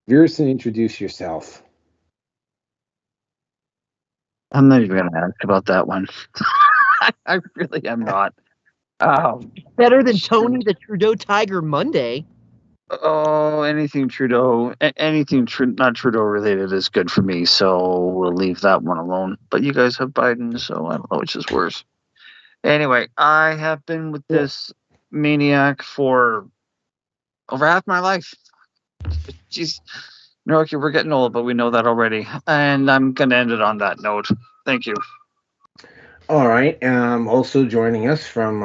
Virson, introduce yourself. I'm not even going to ask about that one. I really am not. Better than Tony the Trudeau Tiger Monday. Oh, anything Trudeau, anything not Trudeau related is good for me, so we'll leave that one alone. But you guys have Biden, so I don't know which is worse. Anyway, I have been with this maniac for over half my life. Jeez. Okay, we're getting old, but we know that already. And I'm going to end it on that note. Thank you. All right. Also joining us from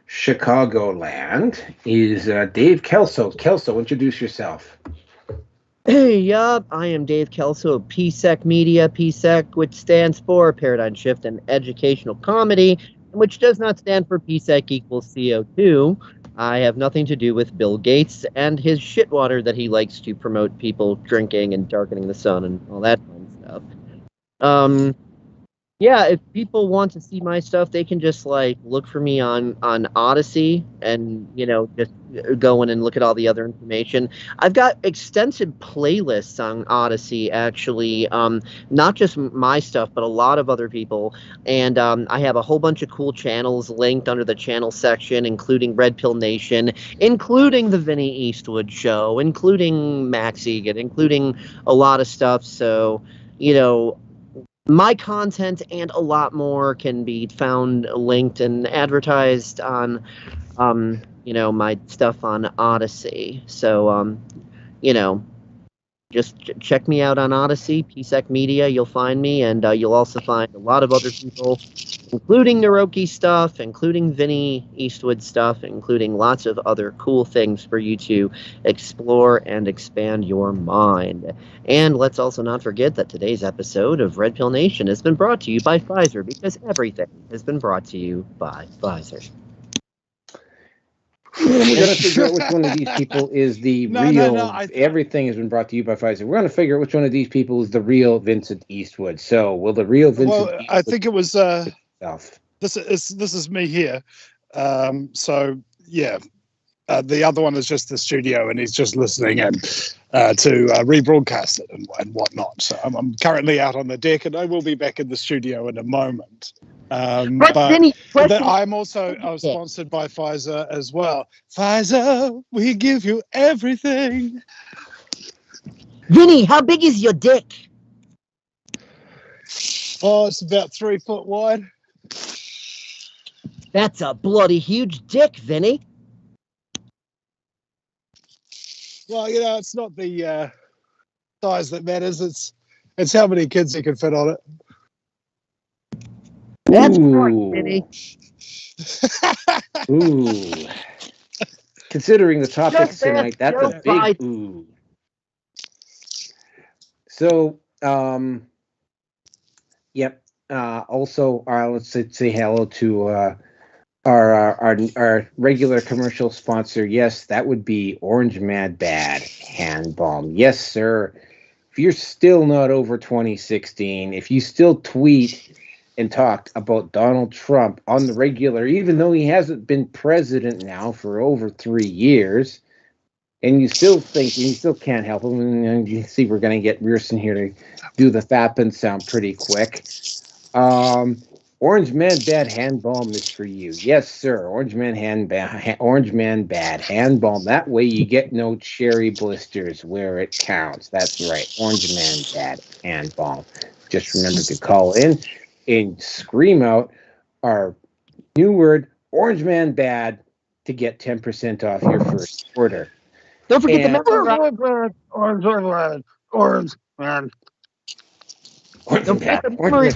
Chicagoland is Dave Kelso. Kelso, introduce yourself. Hey, I am Dave Kelso of PSEC Media. PSEC, which stands for Paradigm Shift and Educational Comedy, which does not stand for PSEC equals CO2. I have nothing to do with Bill Gates and his shitwater that he likes to promote people drinking and darkening the sun and all that fun stuff. Yeah, if people want to see my stuff, they can just look for me on ODYSEE and just go in and look at all the other information. I've got extensive playlists on ODYSEE, actually, not just my stuff, but a lot of other people. And I have a whole bunch of cool channels linked under the channel section, including Red Pill Nation, including the Vinny Eastwood Show, including Max Egan, including a lot of stuff. So, my content and a lot more can be found linked and advertised on, my stuff on ODYSEE. So, just check me out on ODYSEE, PSEC Media. You'll find me, and you'll also find a lot of other people, including Naroki stuff, including Vinny Eastwood stuff, including lots of other cool things for you to explore and expand your mind. And let's also not forget that today's episode of Red Pill Nation has been brought to you by Pfizer, because everything has been brought to you by Pfizer. We're going to figure out which one of these people is the real. Everything has been brought to you by Pfizer. We're going to figure out which one of these people is the real Vincent Eastwood. So, will the real Vincent Eastwood I think it was. This is me here. So yeah, the other one is just the studio, and he's just listening and to rebroadcast it and whatnot. So I'm currently out on the deck, and I will be back in the studio in a moment. But I'm also sponsored by Pfizer as well. Pfizer, we give you everything. Vinny, how big is your dick? Oh, it's about 3 foot wide. That's a bloody huge dick, Vinny. Well, it's not the size that matters. It's how many kids you can fit on it. That's right, Vinny. Ooh. Considering the topics tonight, that's a big ooh. So, yep. Also, let's say hello to our regular commercial sponsor. Yes, that would be Orange Mad Bad Hand Balm. Yes, sir. If you're still not over 2016, if you still tweet and talk about Donald Trump on the regular, even though he hasn't been president now for over 3 years, and you still think you still can't help him, and you see we're going to get Rearson here to do the Fappin sound pretty quick. Orange Man Bad Hand Balm is for you. Yes, sir. Orange Man Bad Hand Balm. That way you get no cherry blisters where it counts. That's right. Orange Man Bad Hand Balm. Just remember to call in and scream out our new word, Orange Man Bad, to get 10% off your first order. Don't forget the Orange Man. Don't forget the memory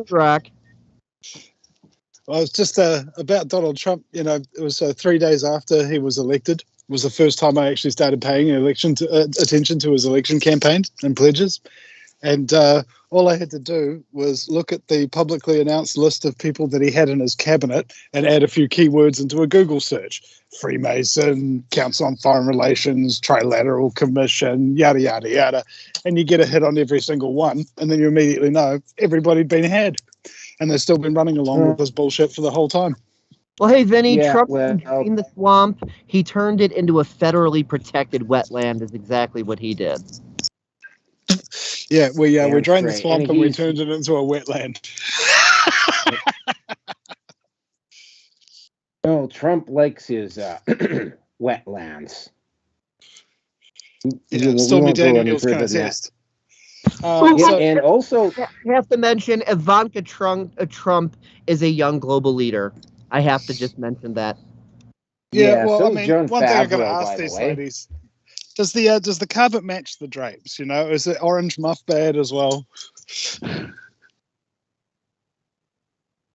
rack. Well, it's just about Donald Trump. It was 3 days after he was elected. It was the first time I actually started paying attention to his election campaign and pledges. And all I had to do was look at the publicly announced list of people that he had in his cabinet and add a few keywords into a Google search. Freemason, Council on Foreign Relations, Trilateral Commission, yada, yada, yada. And you get a hit on every single one. And then you immediately know everybody'd been had. And they've still been running along with this bullshit for the whole time. Well, hey, Vinny, Yeah, Trump well, in the swamp. He turned it into a federally protected wetland. Is exactly what he did. Yeah, we that's drained the right. swamp and we turned it into a wetland. No, Trump likes his wetlands. Yeah, We Stormy won't go any Daniels further can't than that. test. Ooh, Yeah, So and also, I have to mention Ivanka Trump is a young global leader. I have to just mention that. yeah, yeah, well, I so is mean, John one thing I got to Favreau, ask by the these way. ladies: does the carpet match the drapes? You know, is it orange muff bad as well?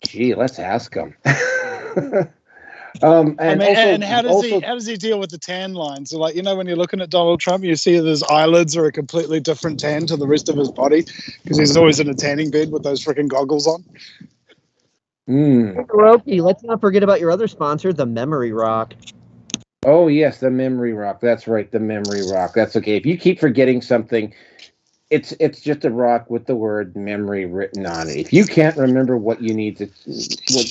Gee, let's ask him. I And mean, also, and how does he deal with the tan lines? So, like, you know, when you're looking at Donald Trump, you see that his eyelids are a completely different tan to the rest of his body because he's always in a tanning bed with those freaking goggles on. Roki, let's not forget about your other sponsor, the Memory Rock. Oh yes, the memory rock. That's right, the memory rock. That's okay. If you keep forgetting something, it's just a rock with the word memory written on it. If you can't remember what you need to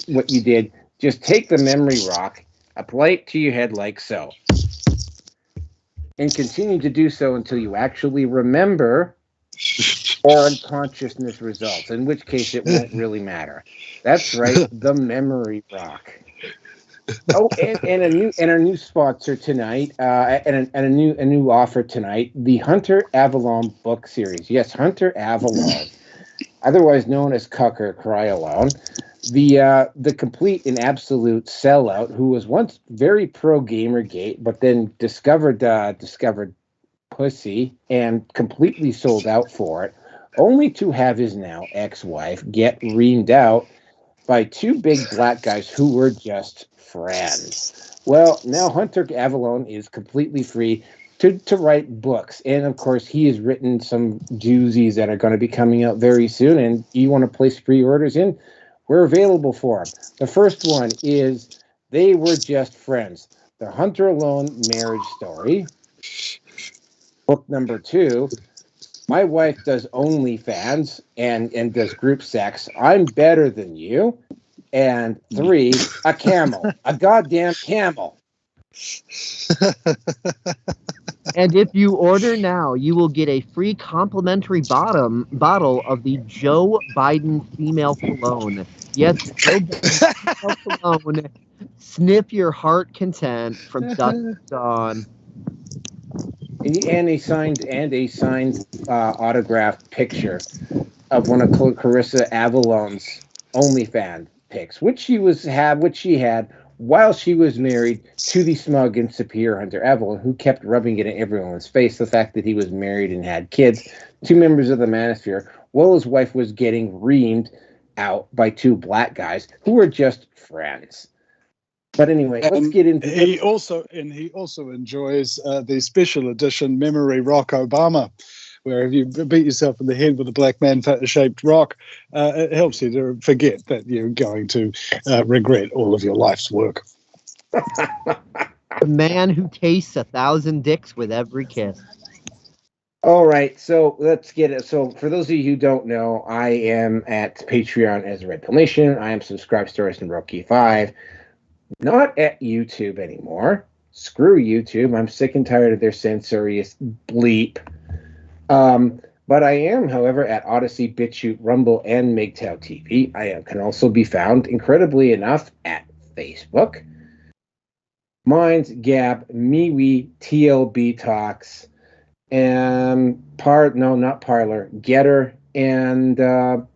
what you did, just take the memory rock, apply it to your head like so, and continue to do so until you actually remember or unconsciousness results, in which case it won't really matter. That's right, the memory rock. Oh, and our new sponsor tonight, and a new offer tonight, the Hunter Avalon book series. Yes, Hunter Avalon, otherwise known as Cucker Cry Alone, the complete and absolute sellout who was once very pro Gamergate, but then discovered pussy and completely sold out for it, only to have his now ex-wife get reamed out by two big black guys who were just friends. Well, now Hunter Avalon is completely free to write books. And of course, he has written some doozies that are going to be coming out very soon. And you want to place pre orders in? We're available for them. The first one is They Were Just Friends, the Hunter Alone marriage story. Book number 2, My Wife Does OnlyFans and does group sex. I'm Better Than You. And 3, a camel, a goddamn camel. And if you order now, you will get a free complimentary bottle of the Joe Biden female cologne. Yes, Joe Biden female cologne. Sniff your heart content from dusk to dawn. And a signed autographed picture of one of Carissa Avalon's OnlyFans pics, which she had while she was married to the smug and superior Hunter Avalon, who kept rubbing it in everyone's face, the fact that he was married and had kids, 2 members of the Manosphere, while his wife was getting reamed out by 2 black guys who were just friends. But anyway, let's get into this. He also enjoys the special edition Memory Rock Obama, where if you beat yourself in the head with a black man-shaped rock, it helps you to forget that you're going to regret all of your life's work. The man who tastes 1,000 dicks with every kiss. All right, so let's get it. So for those of you who don't know, I am at Patreon as Red Pill Nation. I am subscribed Stories and Rocky 5. Not at YouTube anymore. Screw YouTube. I'm sick and tired of their censorious bleep. But I am, however, at ODYSEE, BitChute, Rumble, and MGTOW TV. I can also be found, incredibly enough, at Facebook. Minds, Gab, MeWe, TLB Talks, and not Parlor, Getter, and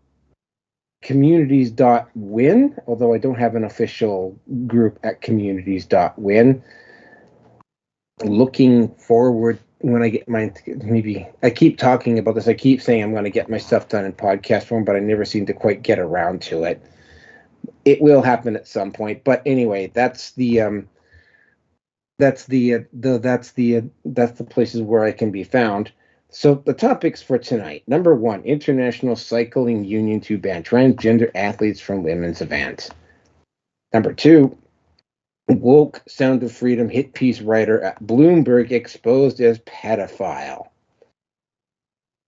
communities.win, although I don't have an official group at communities.win. Looking forward when I get I keep talking about this. I keep saying I'm going to get my stuff done in podcast form, but I never seem to quite get around to it. It will happen at some point. But anyway, that's the places where I can be found. So the topics for tonight: number 1, International Cycling Union to ban transgender athletes from women's event. Number 2, woke Sound of Freedom hit piece writer at Bloomberg exposed as pedophile.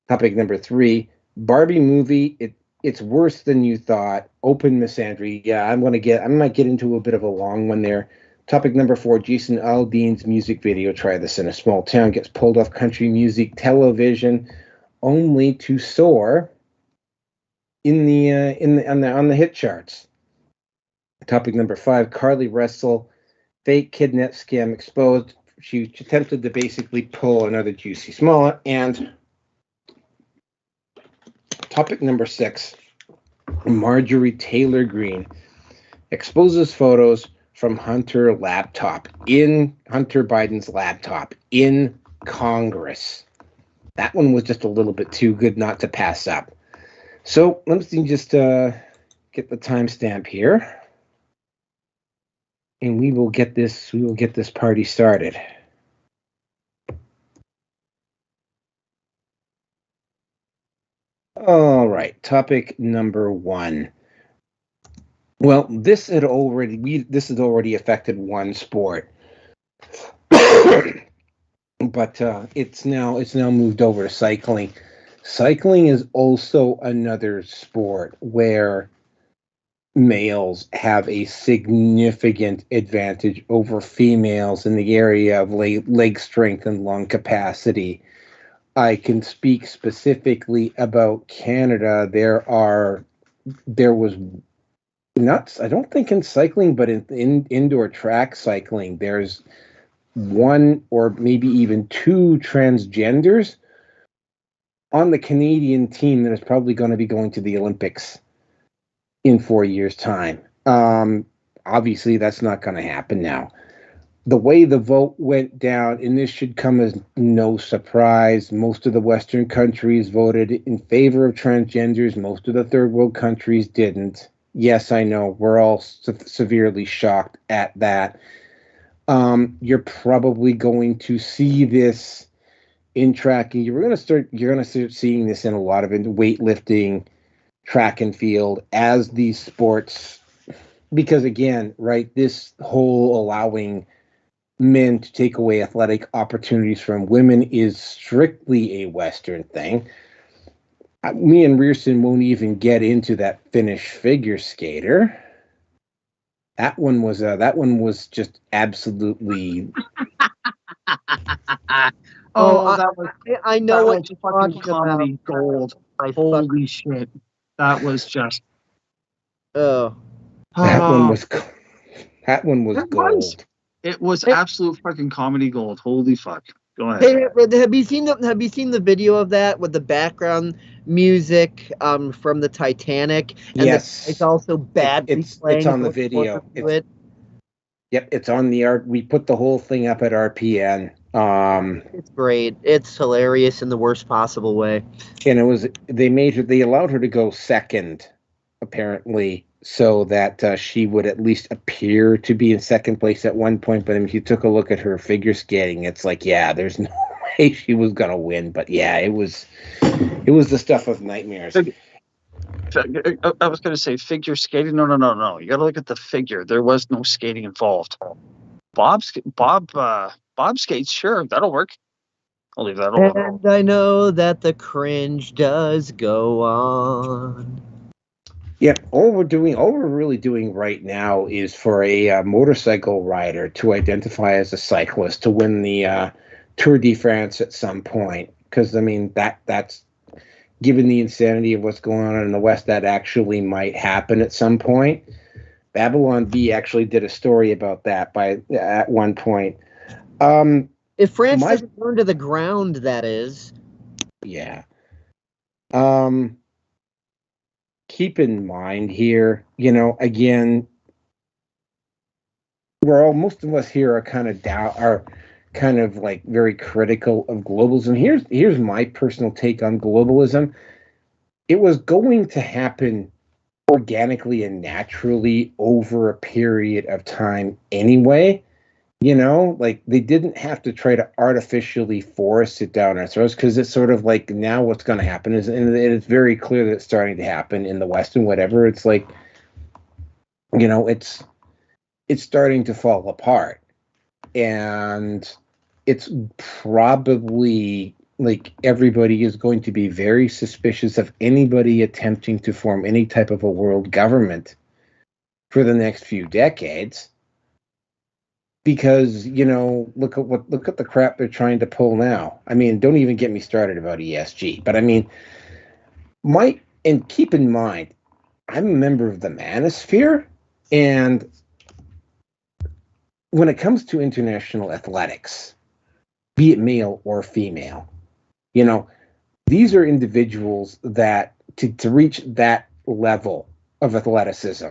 Topic number 3, Barbie movie it's worse than you thought. Open misandry. Yeah, I might get into a bit of a long one there. Topic number 4, Jason Aldean's music video, Try This in a Small Town, gets pulled off country music television only to soar on the hit charts. Topic number 5, Carly Russell, fake kidnap scam exposed. She attempted to basically pull another Juicy Smollett. And topic number 6, Marjorie Taylor Greene exposes photos from Hunter Biden's laptop in Congress. That one was just a little bit too good not to pass up. So let me just get the timestamp here, and we will get this party started. All right, topic number 1. Well, this had already affected one sport, but it's now moved over to cycling. Cycling is also another sport where males have a significant advantage over females in the area of leg strength and lung capacity. I can speak specifically about Canada. There was not, I don't think in cycling, but in indoor track cycling, there's one or maybe even 2 transgenders on the Canadian team that is probably going to be going to the Olympics in 4 years' time. Obviously, that's not going to happen now. The way the vote went down, and this should come as no surprise, most of the Western countries voted in favor of transgenders. Most of the third world countries didn't. Yes, I know, we're all severely shocked at that. You're probably going to see this in tracking. You're going to start seeing this in a lot of weightlifting, track and field, as these sports, because again, right, this whole allowing men to take away athletic opportunities from women is strictly a Western thing. Me and Rearson won't even get into that Finnish figure skater. That one was just absolutely. I know what you're talking comedy about. gold. Holy shit, that was just. Oh, That one was gold. It was absolute fucking comedy gold. Holy fuck. Go ahead. Hey, have you seen the video of that with the background music from the Titanic? And yes, it's also badly playing. It's on the video. Yep, it's on the art. We put the whole thing up at RPN. It's great. It's hilarious in the worst possible way. And they allowed her to go second, apparently, so that she would at least appear to be in second place at one point. But if you took a look at her figure skating, it's like, yeah, there's no way she was gonna win. But yeah, it was the stuff of nightmares. I was going to say figure skating. No. You got to look at the figure. There was no skating involved. Bob skates. Sure, that'll work. I'll leave that alone. And I know that the cringe does go on. Yeah, all we're really doing right now is for a motorcycle rider to identify as a cyclist to win the Tour de France at some point. Because I mean that's given the insanity of what's going on in the West, that actually might happen at some point. Babylon B actually did a story about that at one point. If France doesn't burn to the ground, that is. Yeah. Keep in mind here, again, most of us here are kind of like very critical of globalism. Here's my personal take on globalism. It was going to happen organically and naturally over a period of time anyway. Like they didn't have to try to artificially force it down our throats, because it's sort of like now what's going to happen is, and it's very clear that it's starting to happen in the West and whatever. It's like, it's starting to fall apart, and it's probably like everybody is going to be very suspicious of anybody attempting to form any type of a world government for the next few decades, because look at the crap they're trying to pull now. I mean, don't even get me started about ESG, but I mean, and keep in mind, I'm a member of the Manosphere, and when it comes to international athletics, be it male or female, these are individuals that to reach that level of athleticism,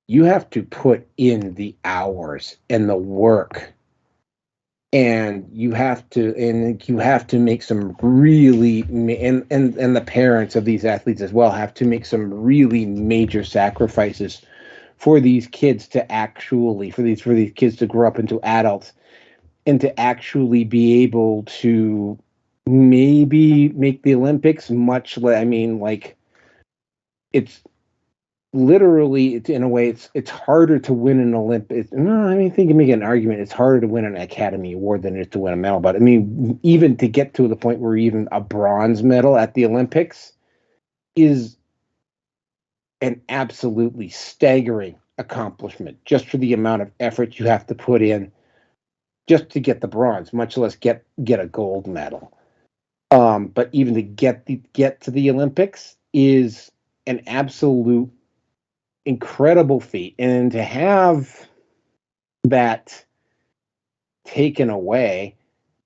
you have to put in the hours and the work, and you have to make some really, and the parents of these athletes as well have to make some really major sacrifices for these kids to actually, for these kids to grow up into adults and to actually be able to maybe make the Olympics. I mean, like, it's literally, in a way, it's harder to win an Olympic. No, I mean, I think you make an argument. It's harder to win an Academy Award than it is to win a medal. But I mean, even to get to the point where even a bronze medal at the Olympics is an absolutely staggering accomplishment, just for the amount of effort you have to put in just to get the bronze, much less get a gold medal. But even to get to the Olympics is an absolute incredible feat, and to have that taken away.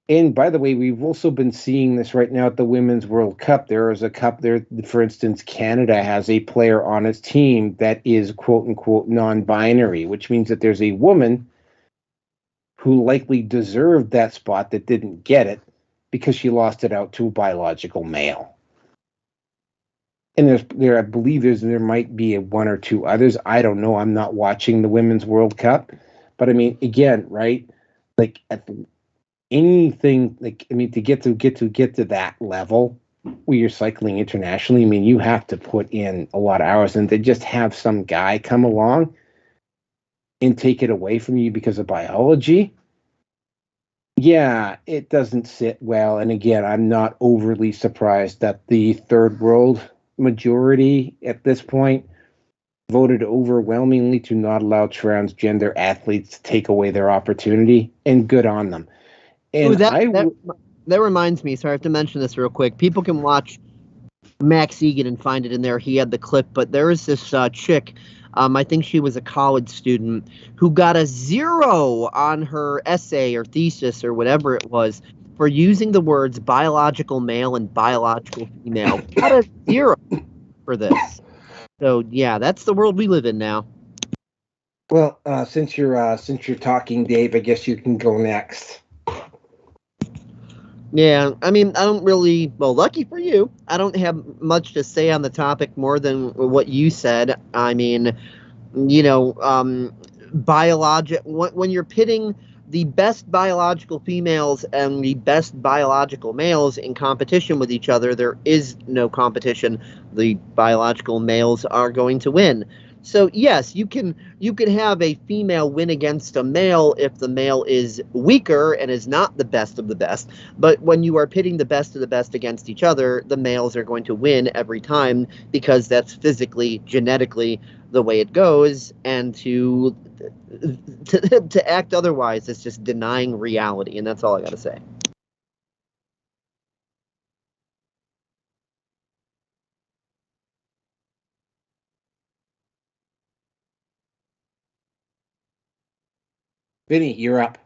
And by the way, we've also been seeing this right now at the Women's World Cup. There is a cup there, for instance, Canada has a player on its team that is quote unquote non-binary, which means that there's a woman who likely deserved that spot that didn't get it because she lost it out to a biological male. And I believe there might be one or two others. I don't know. I'm not watching the Women's World Cup, but I mean, again, right? Like anything, like, I mean, to get to that level where you're cycling internationally, I mean, you have to put in a lot of hours, and to just have some guy come along and take it away from you because of biology, yeah, it doesn't sit well. And again, I'm not overly surprised that the third world majority at this point voted overwhelmingly to not allow transgender athletes to take away their opportunity, and good on them. And that reminds me, sorry, I have to mention this real quick. People can watch Max Egan and find it in there. He had the clip, but there is this chick, I think she was a college student, who got a 0 on her essay or thesis or whatever it was for using the words biological male and biological female. Got a 0 for this. So yeah, that's the world we live in now. Well, since you're talking, Dave, I guess you can go next. Yeah, I mean, I don't really, well, lucky for you, I don't have much to say on the topic more than what you said. I mean, when you're pitting the best biological females and the best biological males in competition with each other, there is no competition. The biological males are going to win. So yes, you can have a female win against a male if the male is weaker and is not the best of the best. But when you are pitting the best of the best against each other, the males are going to win every time, because that's physically, genetically the way it goes. And to act otherwise is just denying reality, and that's all I got to say. Vinny, you're up.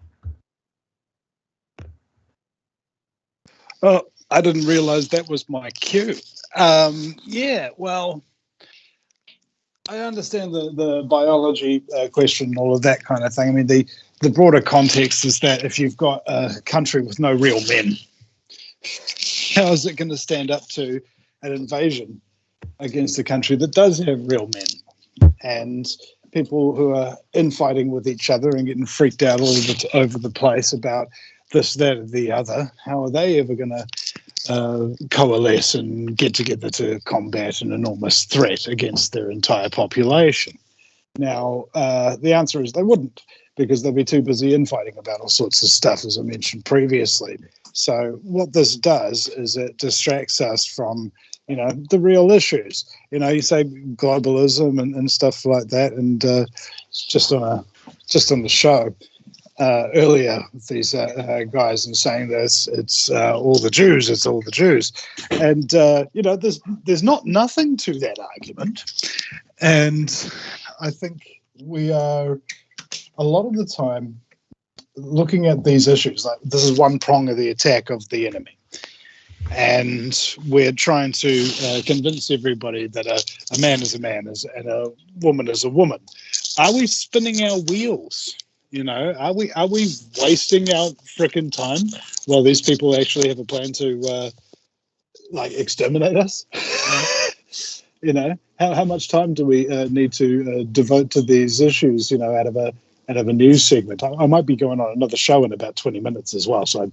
Oh, I didn't realize that was my cue. Yeah, well, I understand the biology question and all of that kind of thing. I mean, the broader context is that if you've got a country with no real men, how is it going to stand up to an invasion against a country that does have real men? And people who are infighting with each other and getting freaked out all over the place about this, that, or the other, how are they ever going to coalesce and get together to combat an enormous threat against their entire population? Now, the answer is they wouldn't, because they'll be too busy infighting about all sorts of stuff, as I mentioned previously. So what this does is it distracts us from, the real issues. You say globalism and stuff like that, and just on the show earlier, these guys and saying this, it's all the Jews, and there's nothing to that argument, and I think we are a lot of the time looking at these issues like this is one prong of the attack of the enemy. And we're trying to convince everybody that a man is a man and a woman is a woman. Are we spinning our wheels? Are we wasting our frickin' time while these people actually have a plan to exterminate us? How much time do we need to devote to these issues? Out of a news segment. I might be going on another show in about 20 minutes as well, so I'm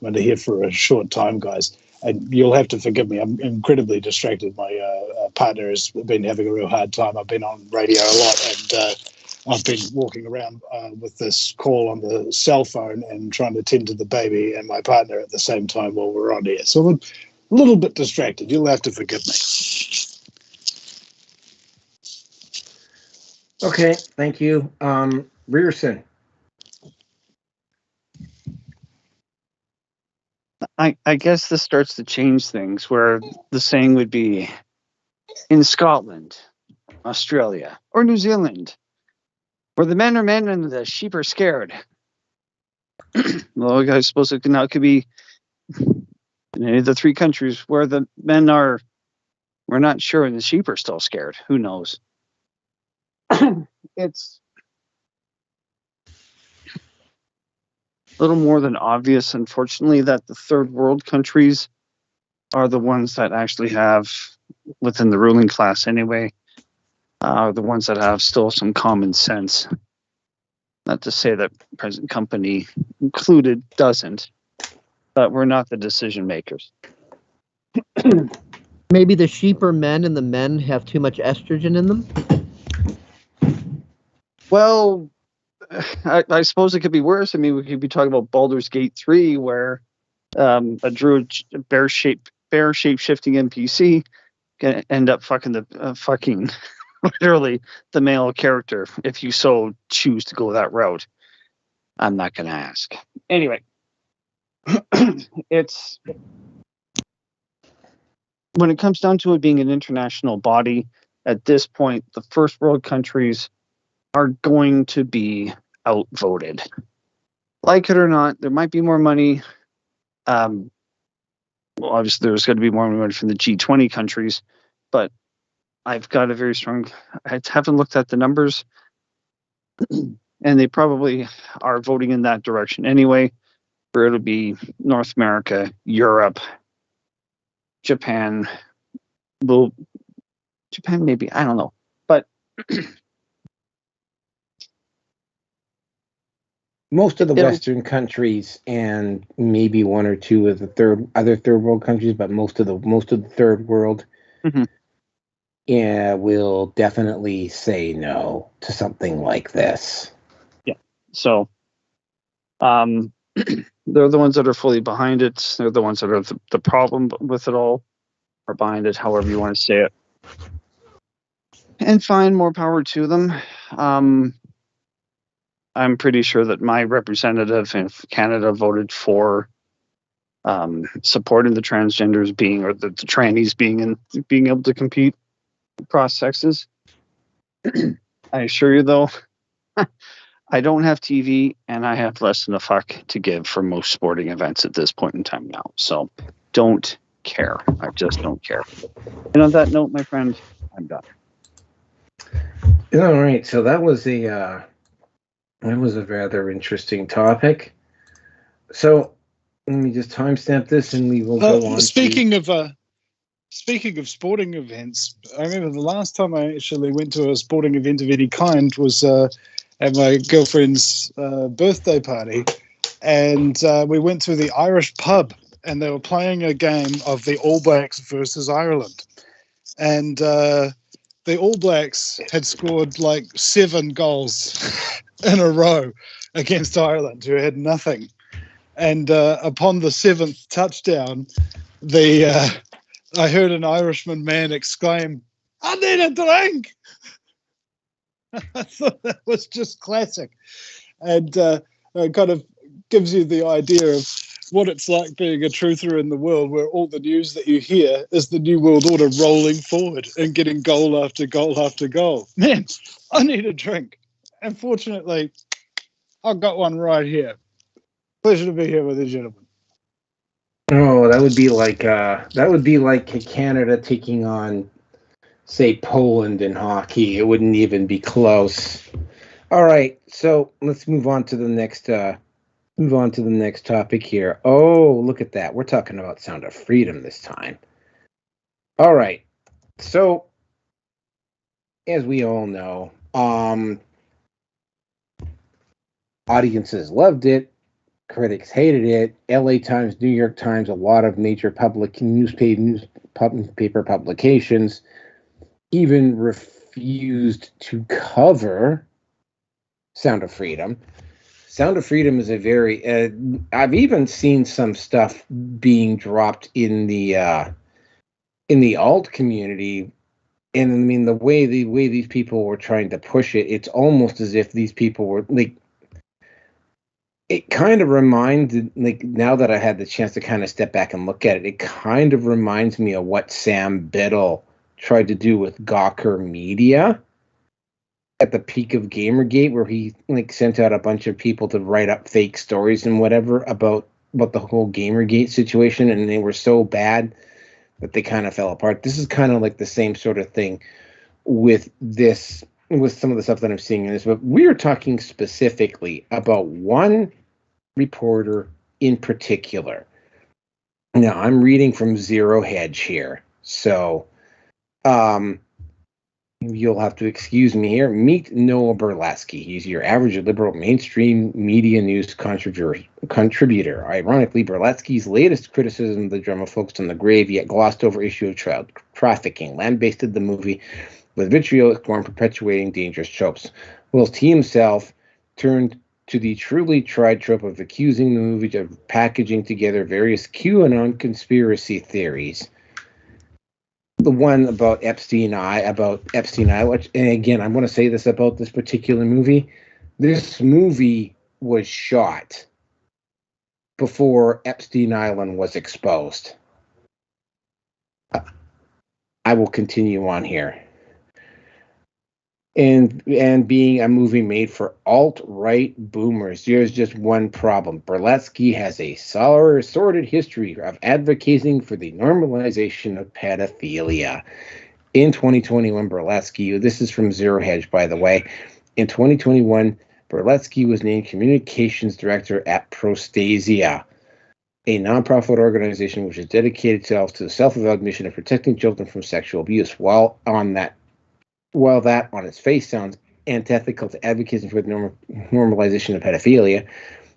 going to here for a short time, guys. And you'll have to forgive me. I'm incredibly distracted. My partner has been having a real hard time. I've been on radio a lot, and I've been walking around with this call on the cell phone and trying to tend to the baby and my partner at the same time while we're on here. So I'm a little bit distracted. You'll have to forgive me. Okay, thank you. Rearson. I guess this starts to change things, where the saying would be in Scotland, Australia, or New Zealand, where the men are men and the sheep are scared. Well, I suppose it could be in any of the three countries where the men we're not sure and the sheep are still scared. Who knows? It's a little more than obvious, unfortunately, that the third world countries are the ones that actually have, within the ruling class anyway, are the ones that have still some common sense. Not to say that present company included doesn't, but we're not the decision makers. Maybe the sheep are men and the men have too much estrogen in them? Well, I suppose it could be worse. I mean, we could be talking about Baldur's Gate 3, where a druid, bear shape shifting NPC can end up fucking literally the male character if you so choose to go that route. I'm not going to ask. Anyway, it's when it comes down to it being an international body, at this point, the first world countries are going to be outvoted. Like it or not, there might be more money. Well, obviously, there's going to be more money from the G20 countries, but I've got a very strong. I haven't looked at the numbers, and they probably are voting in that direction anyway. Where it'll be North America, Europe, Japan. Well, Japan maybe, I don't know, but. Most of the Western countries and maybe one or two of the other third world countries, but most of the third world, will definitely say no to something like this. Yeah. So, they're the ones that are fully behind it. They're the ones that are the problem with it all, or behind it, however you want to say it. And fine, more power to them. I'm pretty sure that my representative in Canada voted for supporting the transgenders being, or the trannies being able to compete across sexes. I assure you, though, I don't have TV, and I have less than a fuck to give for most sporting events at this point in time now. So don't care. I just don't care. And on that note, my friend, I'm done. All right. So that was a rather interesting topic. So let me just timestamp this, and we will go on. Speaking of sporting events, I remember the last time I actually went to a sporting event of any kind was at my girlfriend's birthday party, and we went to the Irish pub, and they were playing a game of the All Blacks versus Ireland, and the All Blacks had scored like 7 goals in a row against Ireland, who had nothing. And upon the seventh touchdown, I heard an Irishman man exclaim, "I need a drink!" I thought that was just classic. And it kind of gives you the idea of what it's like being a truther in the world, where all the news that you hear is the New World Order rolling forward and getting goal after goal after goal. Man, I need a drink. And fortunately, I've got one right here. Pleasure to be here with you, gentlemen. Oh, that would be like Canada taking on, say, Poland in hockey. It wouldn't even be close. All right, so let's move on to the next topic here. Oh, look at that. We're talking about Sound of Freedom this time. All right. So, as we all know, audiences loved it. Critics hated it. LA Times, New York Times, a lot of major public newspaper publications even refused to cover Sound of Freedom. Sound of Freedom is a very I've even seen some stuff being dropped in the alt community, and I mean the way these people were trying to push it, it's almost as if these people were like, it kind of reminded, like, now that I had the chance to kind of step back and look at it, it kind of reminds me of what Sam Biddle tried to do with Gawker Media at the peak of Gamergate, where he like sent out a bunch of people to write up fake stories and whatever about the whole Gamergate situation, and they were so bad that they kind of fell apart. This is kind of like the same sort of thing with this, with some of the stuff that I'm seeing in this, but we're talking specifically about one reporter in particular. Now, I'm reading from Zero Hedge here, so you'll have to excuse me here. Meet Noah Berlatsky. He's your average liberal mainstream media news contributor. Ironically, Berlatsky's latest criticism of the drama focused on the grave yet glossed over issue of child trafficking, lambasted the movie with vitriolic form perpetuating dangerous tropes, whilst he himself turned to the truly tried trope of accusing the movie of packaging together various QAnon conspiracy theories. The one about Epstein Island, and again, I want to say this about this particular movie. This movie was shot before Epstein Island was exposed. I will continue on here. And being a movie made for alt-right boomers, there's just one problem. Berlatsky has a sordid history of advocating for the normalization of pedophilia. In 2021, Berlatsky, this is from Zero Hedge, by the way. In 2021, Berlatsky was named communications director at Prostasia, a nonprofit organization which has dedicated itself to the self-avowed mission of protecting children from sexual abuse. While that on its face sounds antithetical to advocating for the normalization of pedophilia,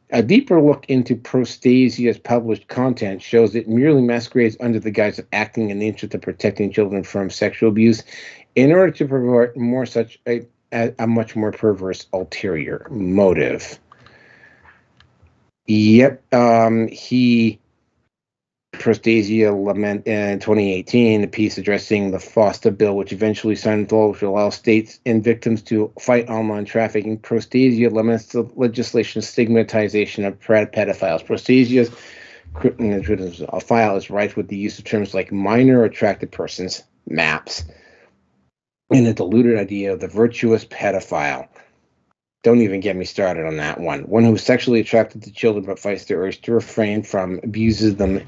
a deeper look into Prostasia's published content shows it merely masquerades under the guise of acting in the interest of protecting children from sexual abuse in order to provide a much more perverse ulterior motive. Yep, Prostasia lament in 2018, a piece addressing the FOSTA bill, which eventually signed into law, which allows states and victims to fight online trafficking. Prostasia laments the legislation's stigmatization of pedophiles. Prostasia's file is rife with the use of terms like minor attracted persons, MAPS, and a diluted idea of the virtuous pedophile. Don't even get me started on that one. One who is sexually attracted to children but fights the urge to refrain from, abuses them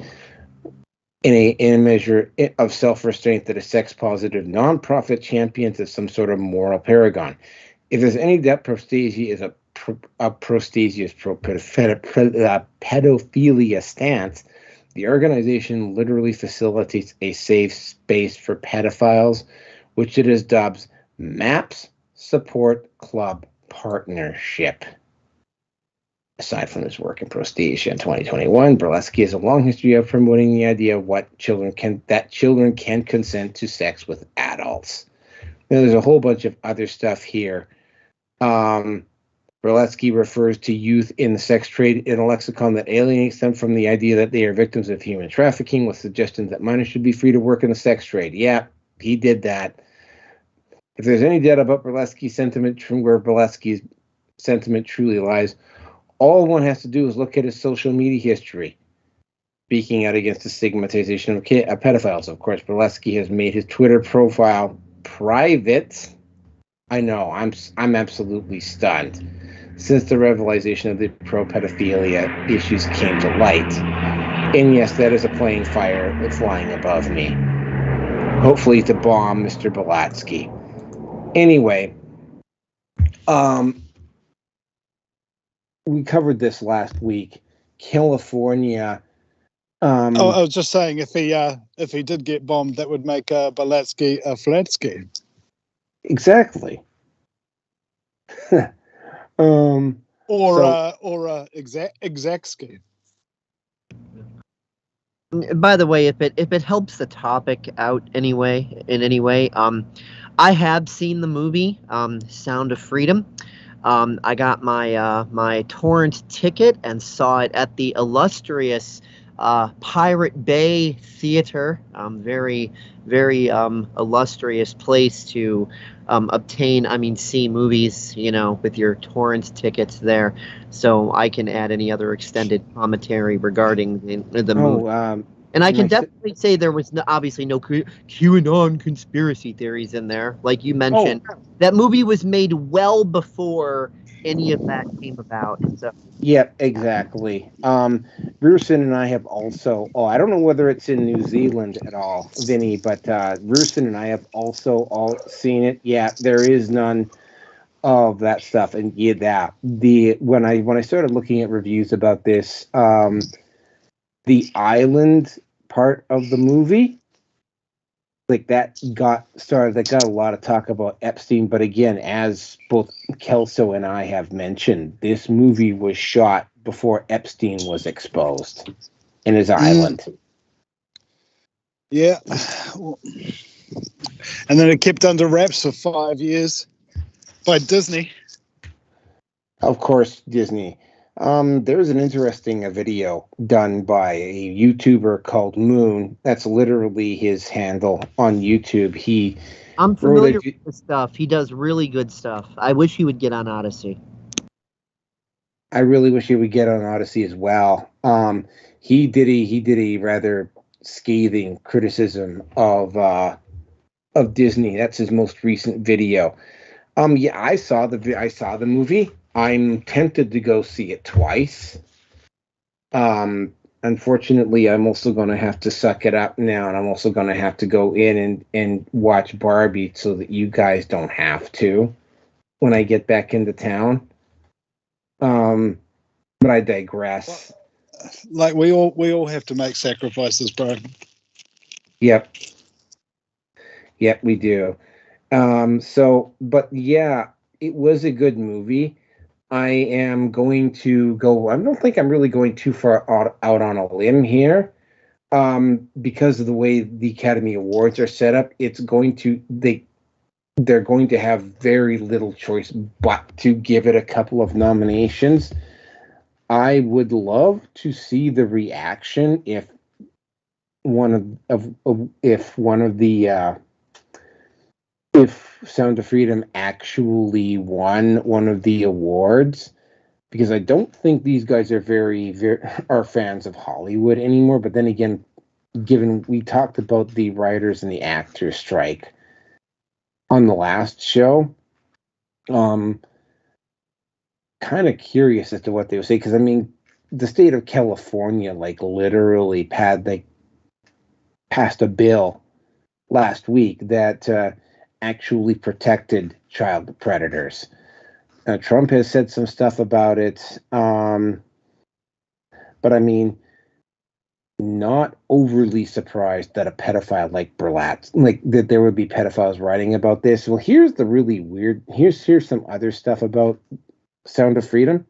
in a measure of self-restraint that a sex-positive nonprofit champions as some sort of moral paragon. If there's any doubt, Prostasia is Prostasia's pedophilia stance, the organization literally facilitates a safe space for pedophiles, which it has dubbed MAPS Support Club Partnership. Aside from his work in Prostasia in 2021, Berlatsky has a long history of promoting the idea of that children can consent to sex with adults. Now, there's a whole bunch of other stuff here. Berlatsky Berletsky refers to youth in the sex trade in a lexicon that alienates them from the idea that they are victims of human trafficking, with suggestions that minors should be free to work in the sex trade. Yeah, he did that. If there's any doubt about Berletsky's sentiment from where Berletsky's sentiment truly lies, all one has to do is look at his social media history. Speaking out against the stigmatization of pedophiles. Of course, Berletsky has made his Twitter profile private. I know, I'm absolutely stunned. Since the revelation of the pro-pedophilia issues came to light. And yes, that is a plane flying above me. Hopefully to bomb Mr. Berletsky. Anyway, we covered this last week. California. I was just saying, if he did get bombed, that would make Berletsky a Flatsky. Exactly. Or Exactsky. By the way, if it helps the topic out in any way, I have seen the movie Sound of Freedom. I got my torrent ticket and saw it at the illustrious Pirate Bay Theater. Very, very illustrious place to see movies, with your torrent tickets there. So I can add any other extended commentary regarding the movie. And I can definitely say there was obviously no QAnon conspiracy theories in there. Like you mentioned, that movie was made well before any of that came about. So. Yeah, exactly. Rusin and I have also, I don't know whether it's in New Zealand at all, Vinny, but Rusin and I have also all seen it. Yeah, there is none of that stuff. And yeah, when I started looking at reviews about this, the island part of the movie, like that got a lot of talk about Epstein. But again, as both Kelso and I have mentioned, this movie was shot before Epstein was exposed in his island. Yeah. And then it kept under wraps for 5 years by Disney. Of course, Disney. There's an interesting video done by a YouTuber called Moon. That's literally his handle on YouTube. I'm familiar with his stuff. He does really good stuff. I wish he would get on ODYSEE. I really wish he would get on ODYSEE as well. He did a rather scathing criticism of Disney. That's his most recent video. Yeah, I saw the movie. I'm tempted to go see it twice. Unfortunately, I'm also going to have to suck it up now, and I'm also going to have to go in and watch Barbie so that you guys don't have to when I get back into town. But I digress. Like we all have to make sacrifices, bro. Yep, we do. But yeah, it was a good movie. I am going to go. I don't think I'm really going too far out on a limb here, because of the way the Academy Awards are set up. They're going to have very little choice but to give it a couple of nominations. I would love to see the reaction if if Sound of Freedom actually won one of the awards, because I don't think these guys are are fans of Hollywood anymore. But then again, given we talked about the writers and the actors strike on the last show, kind of curious as to what they would say, because I mean, the state of California literally passed a bill last week that actually protected child predators. Trump has said some stuff about it, but I mean, not overly surprised that a pedophile like that there would be pedophiles writing about this. Well, here's the really weird. Here's some other stuff about Sound of Freedom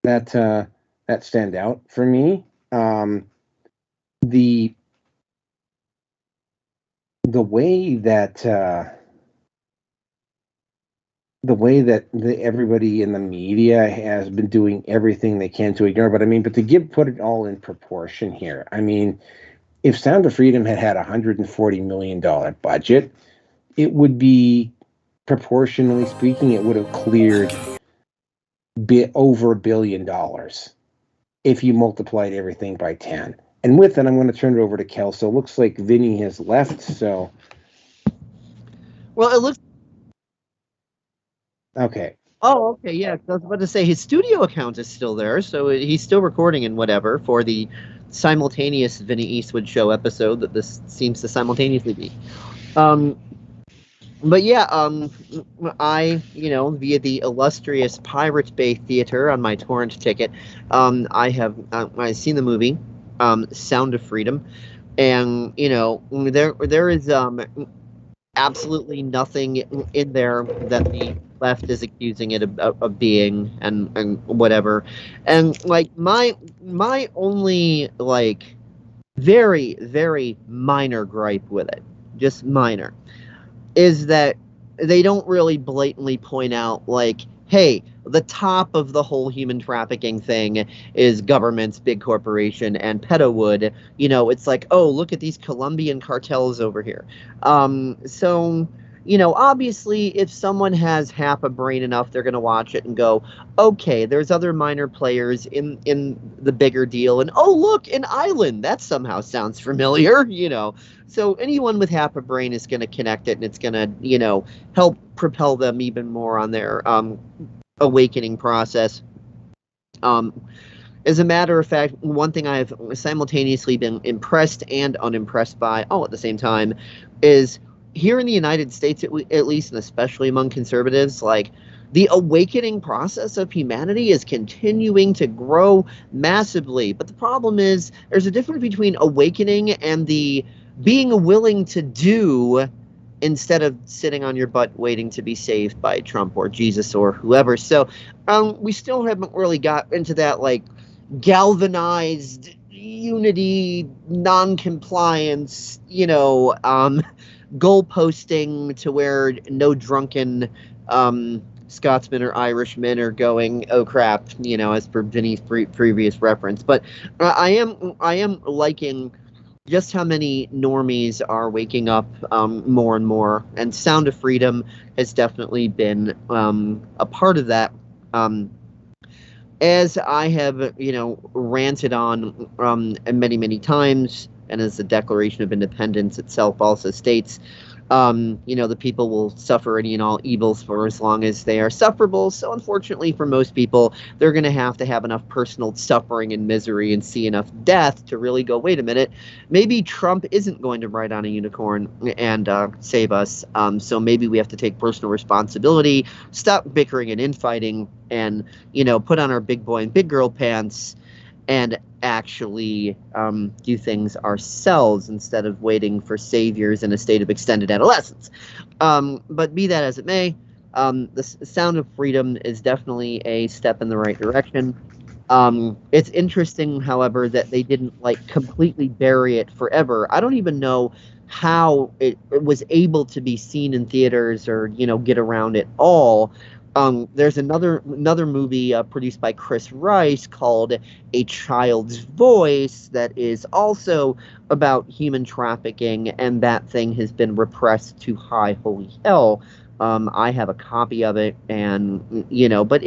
that stand out for me. The way that the way that everybody in the media has been doing everything they can to ignore. But I mean, but to put it all in proportion here. I mean, if Sound of Freedom had $140 million budget, it would be, proportionally speaking, it would have cleared over $1 billion if you multiplied everything by 10. And with that, I'm going to turn it over to Kelso. Looks like Vinny has left, so. Well, it looks. Okay. Oh, okay, yeah. I was about to say his studio account is still there, so he's still recording and whatever for the simultaneous Vinny Eastwood show episode that this seems to simultaneously be. But yeah, I, via the illustrious Pirate Bay Theater on my torrent ticket, I've seen the movie, Sound of Freedom, and there is absolutely nothing in there that the left is accusing it of being, and whatever, and like my only like very, very minor gripe with it, just minor, is that they don't really blatantly point out, like, hey, the top of the whole human trafficking thing is governments, big corporation, and pedowood. It's like, oh, look at these Colombian cartels over here. So, obviously, if someone has half a brain enough, they're going to watch it and go, okay, there's other minor players in the bigger deal. And, oh, look, an island. That somehow sounds familiar, So anyone with half a brain is going to connect it, and it's going to, help propel them even more on their awakening process. As a matter of fact, one thing I've simultaneously been impressed and unimpressed by all at the same time is here in the United States, at least, and especially among conservatives, like, the awakening process of humanity is continuing to grow massively. But the problem is there's a difference between awakening and the being willing to do instead of sitting on your butt waiting to be saved by Trump or Jesus or whoever. So we still haven't really got into that, like, galvanized unity, non-compliance, goal posting to where no drunken Scotsmen or Irishmen are going, oh crap, as per Vinny's previous reference. But I am liking just how many normies are waking up more and more, and Sound of Freedom has definitely been a part of that. As I have, ranted on many, many times, and as the Declaration of Independence itself also states, the people will suffer any and all evils for as long as they are sufferable. So unfortunately for most people, they're going to have enough personal suffering and misery and see enough death to really go, wait a minute, maybe Trump isn't going to ride on a unicorn and save us. So maybe we have to take personal responsibility, stop bickering and infighting, and, put on our big boy and big girl pants and actually do things ourselves instead of waiting for saviors in a state of extended adolescence. But be that as it may, the Sound of Freedom is definitely a step in the right direction. It's interesting, however, that they didn't completely bury it forever. I don't even know how it was able to be seen in theaters or get around it all. There's another movie produced by Chris Rice called A Child's Voice that is also about human trafficking, and that thing has been repressed to high holy hell. I have a copy of it, and but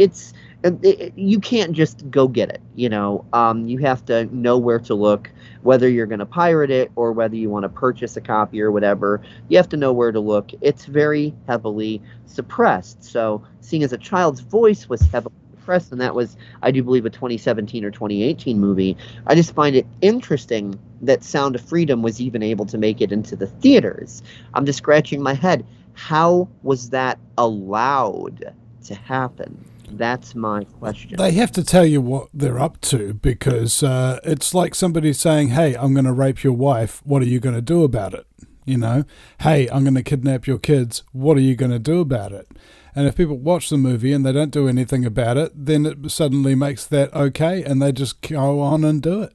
you can't just go get it. You have to know where to look, whether you're going to pirate it or whether you want to purchase a copy or whatever. You have to know where to look. It's very heavily suppressed. So seeing as A Child's Voice was heavily suppressed, and that was, I do believe, a 2017 or 2018 movie, I just find it interesting that Sound of Freedom was even able to make it into the theaters. I'm just scratching my head. How was that allowed to happen? That's my question. They have to tell you what they're up to, because it's like somebody saying, hey, I'm going to rape your wife. What are you going to do about it? Hey, I'm going to kidnap your kids. What are you going to do about it? And if people watch the movie and they don't do anything about it, then it suddenly makes that okay, and they just go on and do it.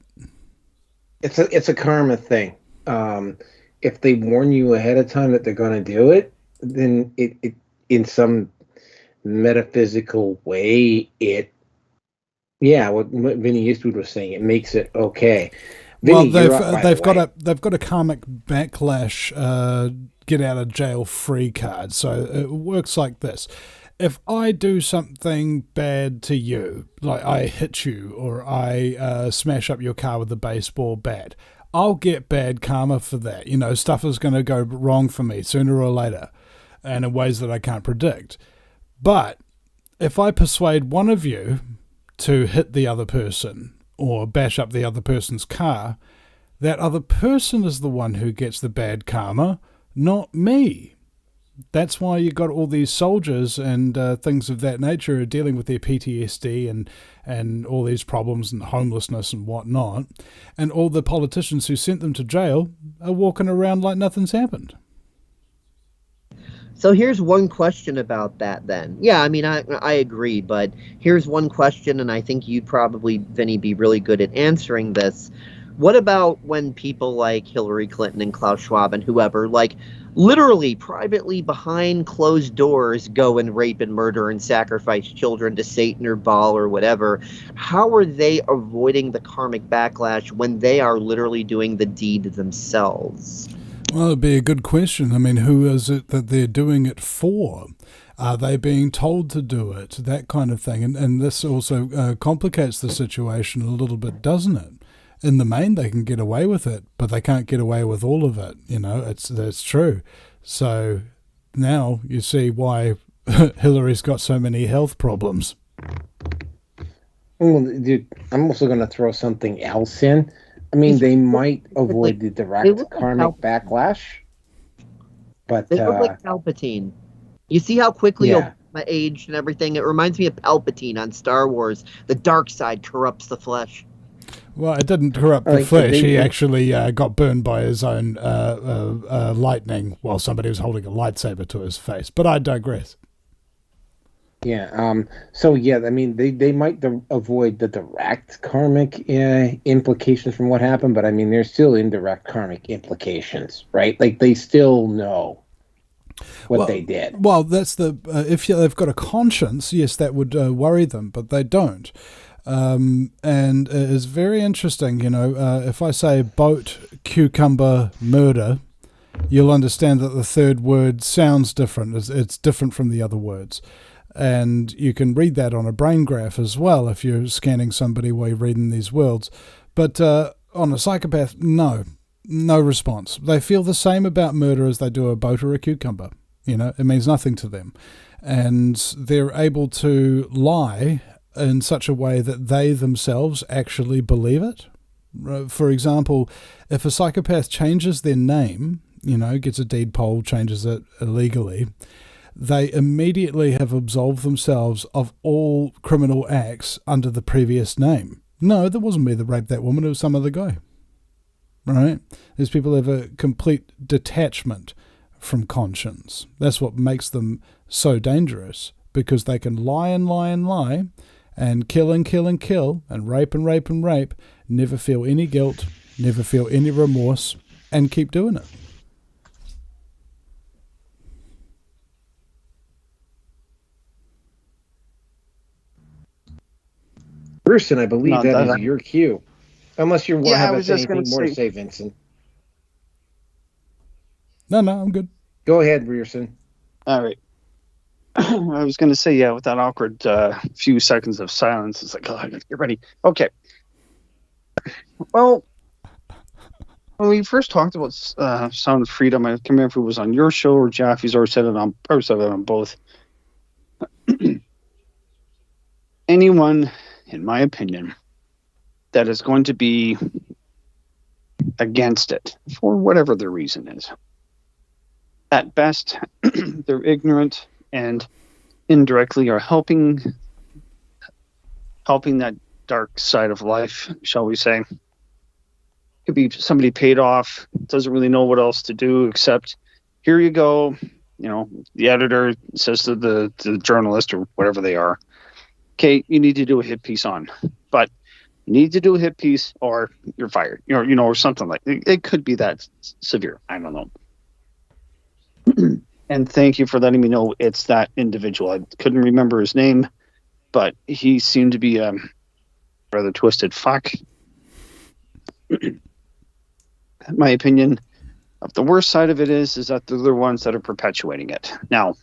It's a karma thing. If they warn you ahead of time that they're going to do it, then it in some metaphysical way, what Vinny Eastwood was saying, it makes it okay. Vinny, they've got a karmic backlash, get out of jail free card. So it works like this: if I do something bad to you, like I hit you or I smash up your car with a baseball bat, I'll get bad karma for that. Stuff is going to go wrong for me sooner or later, and in ways that I can't predict. But if I persuade one of you to hit the other person or bash up the other person's car, that other person is the one who gets the bad karma, not me. That's why you got all these soldiers and things of that nature dealing with their PTSD and all these problems and homelessness and whatnot. And all the politicians who sent them to jail are walking around like nothing's happened. So here's one question about that then. Yeah, I mean, I agree, but here's one question, and I think you'd probably, Vinny, be really good at answering this. What about when people like Hillary Clinton and Klaus Schwab and whoever, like, literally privately behind closed doors go and rape and murder and sacrifice children to Satan or Baal or whatever? How are they avoiding the karmic backlash when they are literally doing the deed themselves? Well, it'd be a good question. I mean, who is it that they're doing it for? Are they being told to do it? That kind of thing. And this also complicates the situation a little bit, doesn't it? In the main, they can get away with it, but they can't get away with all of it. That's true. So now you see why Hillary's got so many health problems. Well, dude, I'm also going to throw something else in. I mean, they might avoid the direct karmic backlash, but they look like Palpatine. You see how quickly Obama aged and everything? It reminds me of Palpatine on Star Wars. The dark side corrupts the flesh. Well, it didn't corrupt the flesh. He actually got burned by his own lightning while somebody was holding a lightsaber to his face. But I digress. Yeah. So yeah, I mean, they might avoid the direct karmic implications from what happened, but I mean, there's still indirect karmic implications, right? Like they still know what they did. Well, that's if they've got a conscience, yes, that would worry them, but they don't. And it's very interesting, if I say boat, cucumber, murder, you'll understand that the third word sounds different. It's different from the other words. And you can read that on a brain graph as well if you're scanning somebody while you're reading these words. But on a psychopath, no response. They feel the same about murder as they do a boat or a cucumber. It means nothing to them. And they're able to lie in such a way that they themselves actually believe it. For example, if a psychopath changes their name, gets a deed poll, changes it illegally, they immediately have absolved themselves of all criminal acts under the previous name. No, that wasn't me that raped that woman, it was some other guy. Right? These people have a complete detachment from conscience. That's what makes them so dangerous, because they can lie and lie and lie, and kill and kill and kill, and rape and rape and rape, never feel any guilt, never feel any remorse, and keep doing it. Bruce, I believe that is your cue. Unless you have anything more to say, Vincent. No, I'm good. Go ahead, Rearson. All right. I was going to say, with that awkward few seconds of silence, it's like, oh, I got to get ready. Okay. Well, when we first talked about Sound of Freedom, I can't remember if it was on your show or Jaffe's, or said it on both. Anyone, in my opinion, that is going to be against it, for whatever the reason is, at best, they're ignorant and indirectly are helping that dark side of life, shall we say. Could be somebody paid off, doesn't really know what else to do except, here you go. The editor says to the journalist or whatever they are, okay, you need to do a hit piece on, but you need to do a hit piece or you're fired, or something like that. It could be that severe. I don't know. And thank you for letting me know it's that individual. I couldn't remember his name, but he seemed to be a rather twisted fuck. My opinion of the worst side of it is that they're the ones that are perpetuating it. Now,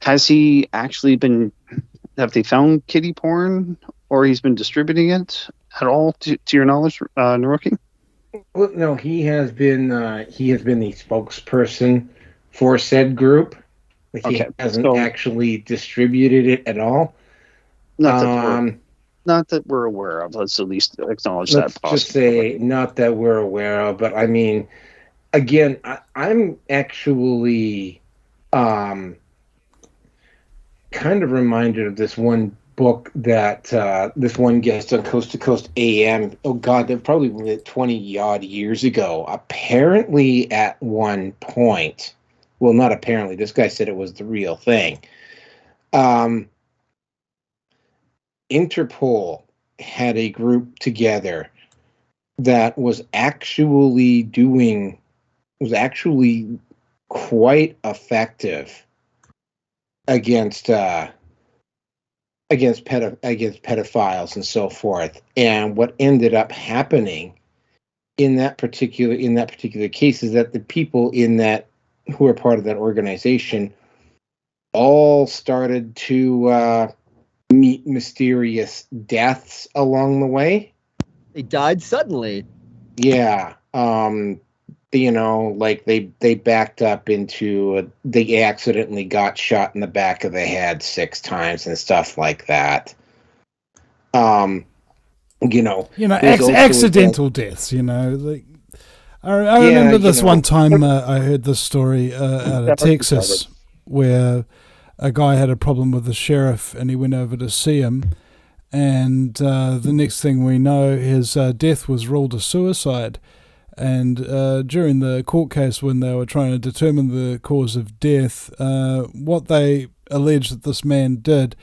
has he actually have they found kiddie porn, or he's been distributing it at all, to your knowledge, Naruki? Well, no, he has been the spokesperson for said group, but he hasn't actually distributed it at all. Not that we're aware of. Let's at least acknowledge that. Let's just say not that we're aware of, but I mean, again, I'm actually kind of reminded of this one book that this one guest on Coast to Coast AM, oh God, that probably 20 odd years ago, apparently at one point, well, not apparently, this guy said it was the real thing. Interpol had a group together that was actually quite effective against pedophiles and so forth. And what ended up happening in that particular case is that the people who are part of that organization all started to meet mysterious deaths along the way. They died suddenly. Yeah. Like they backed up into they accidentally got shot in the back of the head 6 times and stuff like that. Accidental deaths. Like I remember this one time I heard this story out of Texas where a guy had a problem with the sheriff and he went over to see him, and the next thing we know, his death was ruled a suicide. And during the court case, when they were trying to determine the cause of death, what they alleged that this man did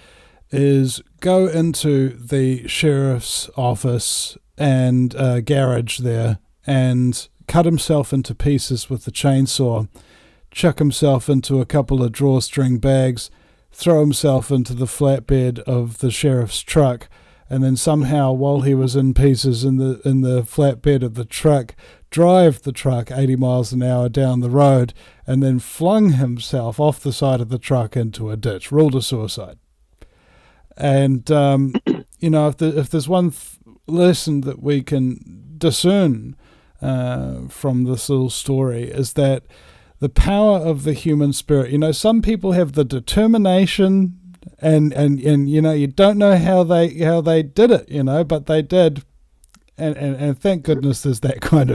is go into the sheriff's office and garage there and cut himself into pieces with the chainsaw, chuck himself into a couple of drawstring bags, throw himself into the flatbed of the sheriff's truck, and then somehow, while he was in pieces in the flatbed of the truck, drive the truck 80 miles an hour down the road, and then flung himself off the side of the truck into a ditch, ruled a suicide. And if there's one lesson that we can discern from this little story, is that the power of the human spirit. Some people have the determination, and you don't know how they did it, but they did, and thank goodness there's that kind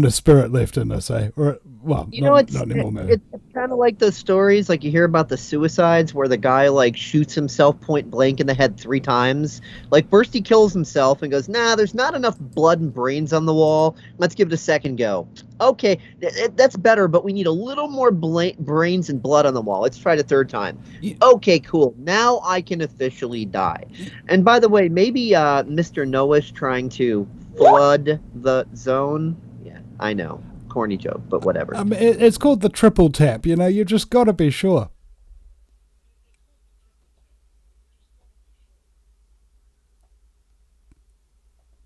of spirit left in us, eh? Or not anymore, maybe. It's kind of like those stories, like you hear about the suicides where the guy like shoots himself point blank in the head 3 times. Like first he kills himself and goes, "Nah, there's not enough blood and brains on the wall. Let's give it a second go." Okay, that's better, but we need a little more brains and blood on the wall. Let's try it a 3rd time. Yeah. Okay, cool. Now I can officially die. And by the way, maybe Mr. Noah's trying to flood the zone. Yeah, I know. Corny joke, but whatever. It's called the triple tap. You just got to be sure.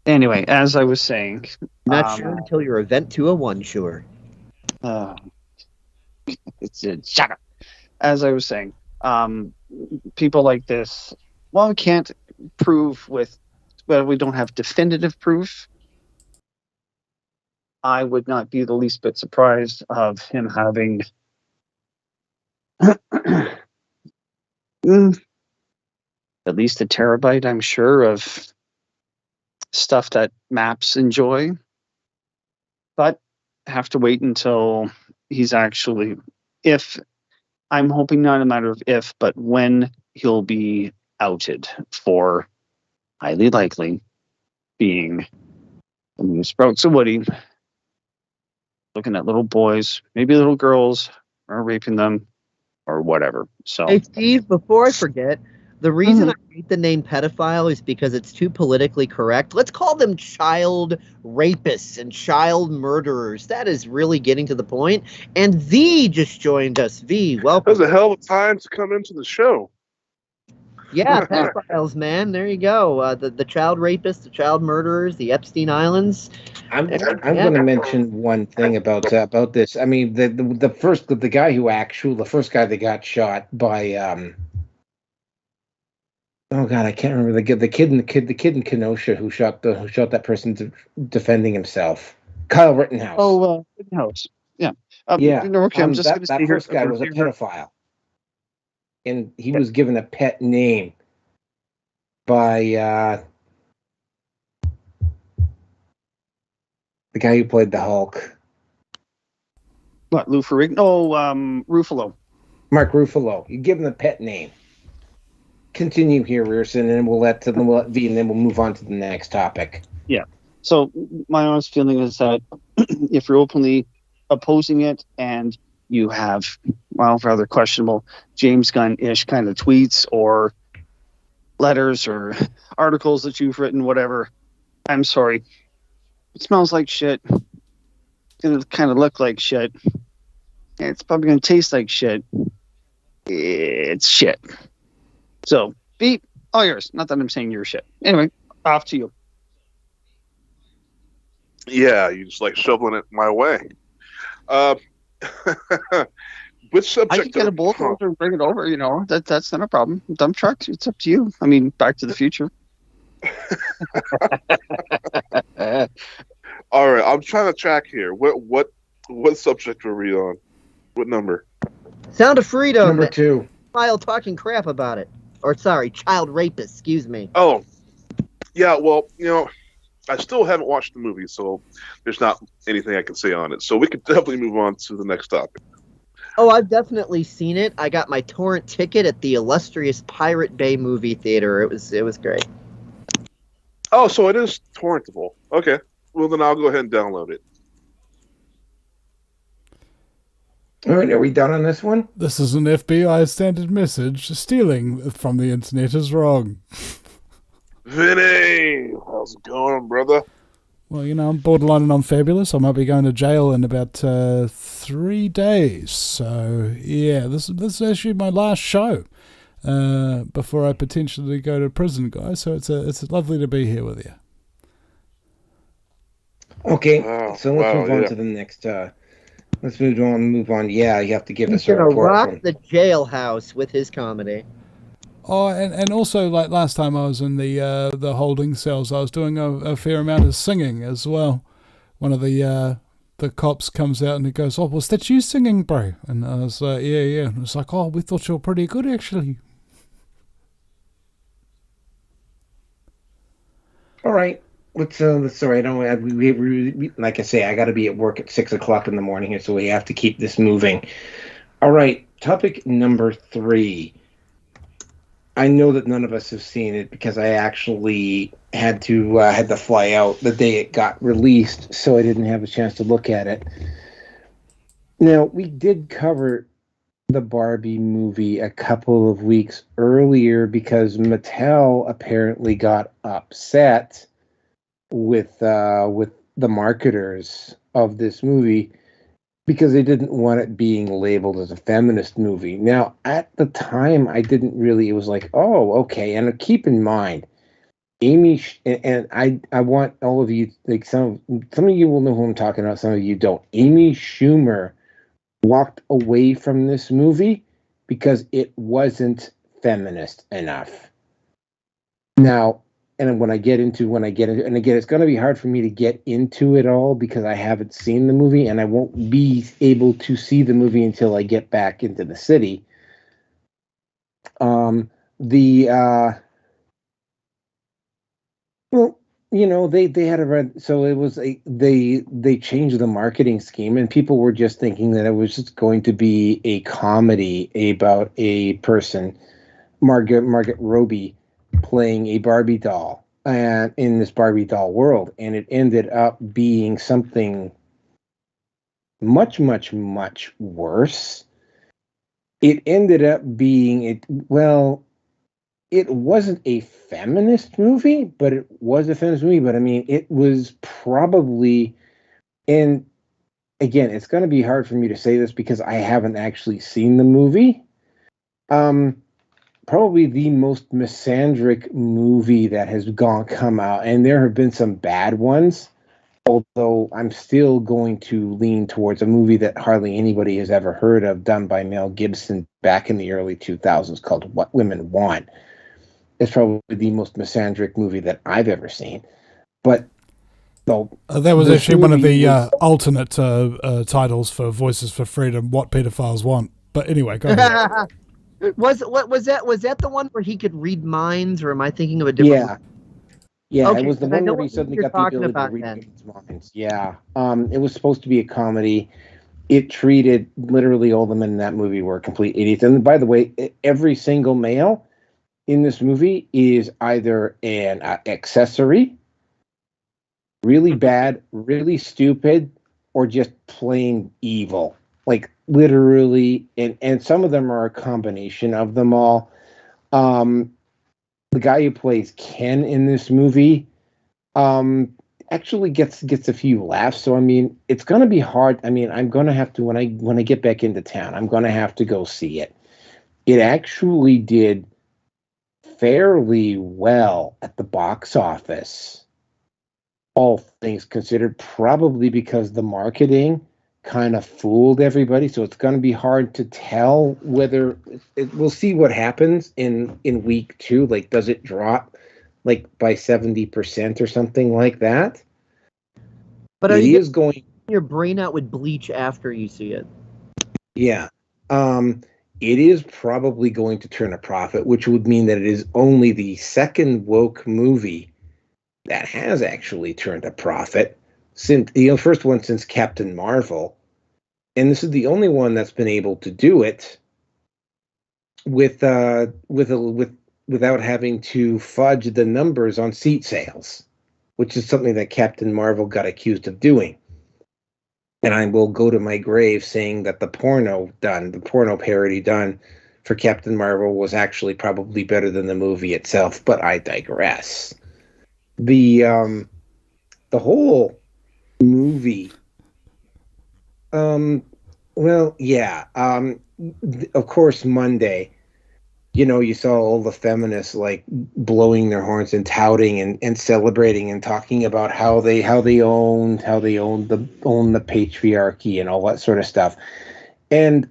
Anyway, as I was saying, not sure until you're event 201 sure. Shut up. As I was saying, people like this, we can't prove we don't have definitive proof. I would not be the least bit surprised of him having at least a terabyte, I'm sure, of stuff that maps enjoy. But have to wait until he's actually, I'm hoping not a matter of if, but when he'll be outed for highly likely being the new Sprouts of Woody, looking at little boys, maybe little girls, or raping them, or whatever. So, hey Steve, before I forget, The reason I hate the name pedophile is because it's too politically correct. Let's call them child rapists and child murderers. That is really getting to the point. And V just joined us. V, welcome. That was a hell of a time to come into the show. Yeah, pedophiles, man. There you go. The child rapists, the child murderers, the Epstein Islands. I'm going to mention one thing about this. I mean, the first guy that got shot by oh God, I can't remember the kid in Kenosha who shot that person defending himself. Kyle Rittenhouse. Oh, Rittenhouse. Yeah. Yeah. Okay, I'm just going to that say first guy was a pedophile, and he was given a pet name by the guy who played the Hulk. What, Lou Ferrigno? Oh, Ruffalo. Mark Ruffalo. You give him a pet name. Continue here, Rearson, and we'll let V, and then we'll move on to the next topic. Yeah. So my honest feeling is that if you're openly opposing it and you have, well, rather questionable James Gunn-ish kind of tweets or letters or articles that you've written, whatever, I'm sorry. It smells like shit. It's going to kind of look like shit. It's probably going to taste like shit. It's shit. So, beep, all yours. Not that I'm saying you're shit. Anyway, off to you. Yeah, you just like shoveling it my way. Which subject? I could get a bulldozer and bring it over, that's not a problem. Dump trucks, it's up to you. I mean, Back to the Future. All right, I'm trying to track here. What subject are we on? What number? Sound of Freedom. Number 2. File talking crap about it. Or sorry, child rapist, excuse me. Oh, yeah, well, I still haven't watched the movie, so there's not anything I can say on it. So we could definitely move on to the next topic. Oh, I've definitely seen it. I got my torrent ticket at the illustrious Pirate Bay movie theater. It was great. Oh, so it is torrentable. Okay. Well, then I'll go ahead and download it. All right, are we done on this one? This is an FBI standard message. Stealing from the internet is wrong. Vinny, how's it going, brother? Well, I'm borderline and I'm fabulous. I might be going to jail in about 3 days. So, yeah, this is actually my last show before I potentially go to prison, guys. So it's lovely to be here with you. Okay, so let's move on to the next. Let's move on. Yeah, you have to give us a report. He's gonna rock the jailhouse with his comedy. Oh, and also, like last time I was in the holding cells, I was doing a fair amount of singing as well. One of the cops comes out and he goes, "Oh, was that you singing, bro?" And I was like, "Yeah." And it's like, "Oh, we thought you were pretty good, actually." All right. Let's sorry, I don't. We like I say, I got to be at work at 6:00 in the morning here, so we have to keep this moving. All right, topic number 3. I know that none of us have seen it because I actually had to fly out the day it got released, so I didn't have a chance to look at it. Now, we did cover the Barbie movie a couple of weeks earlier because Mattel apparently got upset with the marketers of this movie because they didn't want it being labeled as a feminist movie. Now, at the time, I didn't really. It was like, oh, okay. And keep in mind, Amy and I want all of you, like some of you will know who I'm talking about. Some of you don't. Amy Schumer walked away from this movie because it wasn't feminist enough. Now, and when I get into, and again, it's going to be hard for me to get into it all because I haven't seen the movie and I won't be able to see the movie until I get back into the city. They had so it was they changed the marketing scheme and people were just thinking that it was just going to be a comedy about a person, Margaret Robbie, playing a Barbie doll and in this Barbie doll world, and it ended up being something much, much, much worse. It ended up being it wasn't a feminist movie, but it was a feminist movie. But I mean, it was probably, and again, it's going to be hard for me to say this because I haven't actually seen the movie. Probably the most misandric movie that has come out, and there have been some bad ones. Although I'm still going to lean towards a movie that hardly anybody has ever heard of, done by Mel Gibson back in the early 2000s, called What Women Want. It's probably the most misandric movie that I've ever seen. But that was actually one of the alternate titles for Voices for Freedom, What Pedophiles Want. But anyway, go ahead. Was that the one where he could read minds, or am I thinking of a different one? Yeah, okay, it was the one where he suddenly got the ability to read people's minds. Yeah. It was supposed to be a comedy. It treated literally all the men in that movie were complete idiots. And by the way, every single male in this movie is either an accessory, really bad, really stupid, or just plain evil. Like literally, and some of them are a combination of them all. The guy who plays Ken in this movie actually gets a few laughs. So I mean, it's going to be hard. I mean, I'm going to have to when I get back into town, I'm going to have to go see it. It actually did fairly well at the box office, all things considered, probably because the marketing kind of fooled everybody. So it's going to be hard to tell whether we'll see what happens in week 2. Like, does it drop like by 70% or something like that? But it is going your brain out with bleach after you see it. Yeah. It is probably going to turn a profit, which would mean that it is only the second woke movie that has actually turned a profit since the first one since Captain Marvel, and this is the only one that's been able to do it without having to fudge the numbers on seat sales, which is something that Captain Marvel got accused of doing. And I will go to my grave saying that the porno parody done for Captain Marvel was actually probably better than the movie itself, but I digress. The whole movie, of course, Monday, you saw all the feminists like blowing their horns and touting and celebrating and talking about how they own the patriarchy and all that sort of stuff. And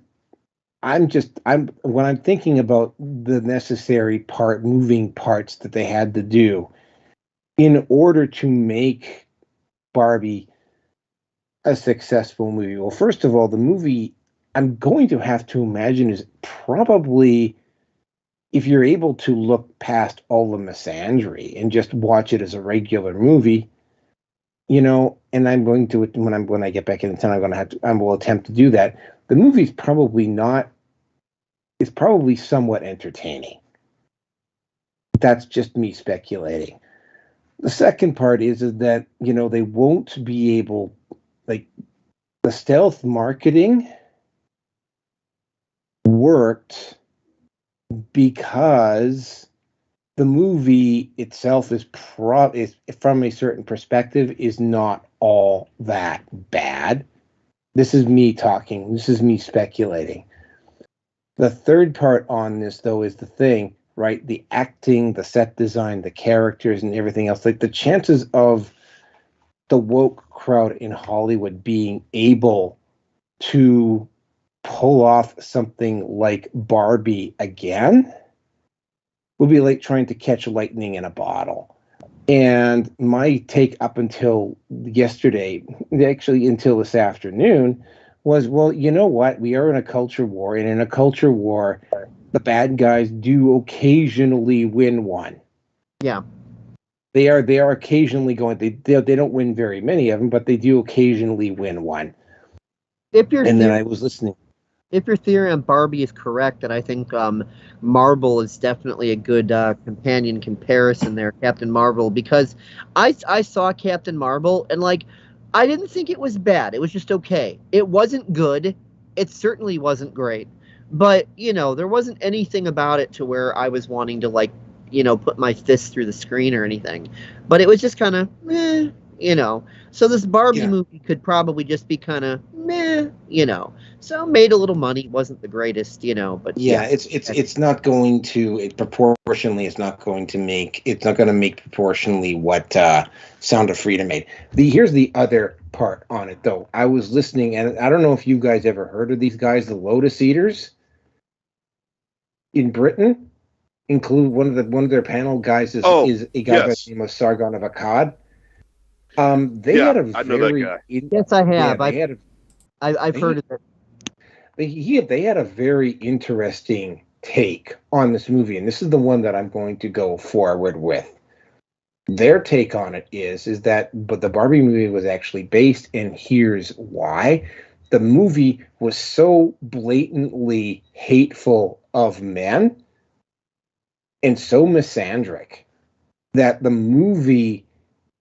when I'm thinking about the necessary moving parts that they had to do in order to make Barbie a successful movie. Well, first of all, the movie, I'm going to have to imagine, is probably, if you're able to look past all the misandry and just watch it as a regular movie, and I'm going to, when I get back into town, I will attempt to do that. The movie's probably it's probably somewhat entertaining. That's just me speculating. The second part is that, they won't be able, like, the stealth marketing worked because the movie itself is from a certain perspective is not all that bad. This is me talking. This is me speculating. The third part on this, though, is the thing, right? The acting, the set design, the characters, and everything else. Like, the chances of the woke crowd in Hollywood being able to pull off something like Barbie again would be like trying to catch lightning in a bottle. And my take up until yesterday, actually until this afternoon, was, well, you know what? We are in a culture war, and in a culture war, the bad guys do occasionally win one. Yeah. They are occasionally going. They don't win very many of them, but they do occasionally win one. Then I was listening. If your theory on Barbie is correct, then I think Marvel is definitely a good companion comparison there, Captain Marvel, because I saw Captain Marvel and I didn't think it was bad. It was just okay. It wasn't good. It certainly wasn't great. But, there wasn't anything about it to where I was wanting to put my fist through the screen or anything. But it was just kind of meh, So this Barbie movie could probably just be kind of meh, So made a little money, wasn't the greatest, but it's not going to proportionally. It's not going to make proportionally what Sound of Freedom made. Here's the other part on it, though. I was listening, and I don't know if you guys ever heard of these guys, the Lotus Eaters in Britain. Include one of their panel guys is a guy by the name of Sargon of Akkad. They had a I know that guy. Yes, I have. I've heard of it. They had a very interesting take on this movie, and this is the one that I'm going to go forward with. Their take on it is that the Barbie movie was actually based, and here's why. The movie was so blatantly hateful of men and so misandric that the movie,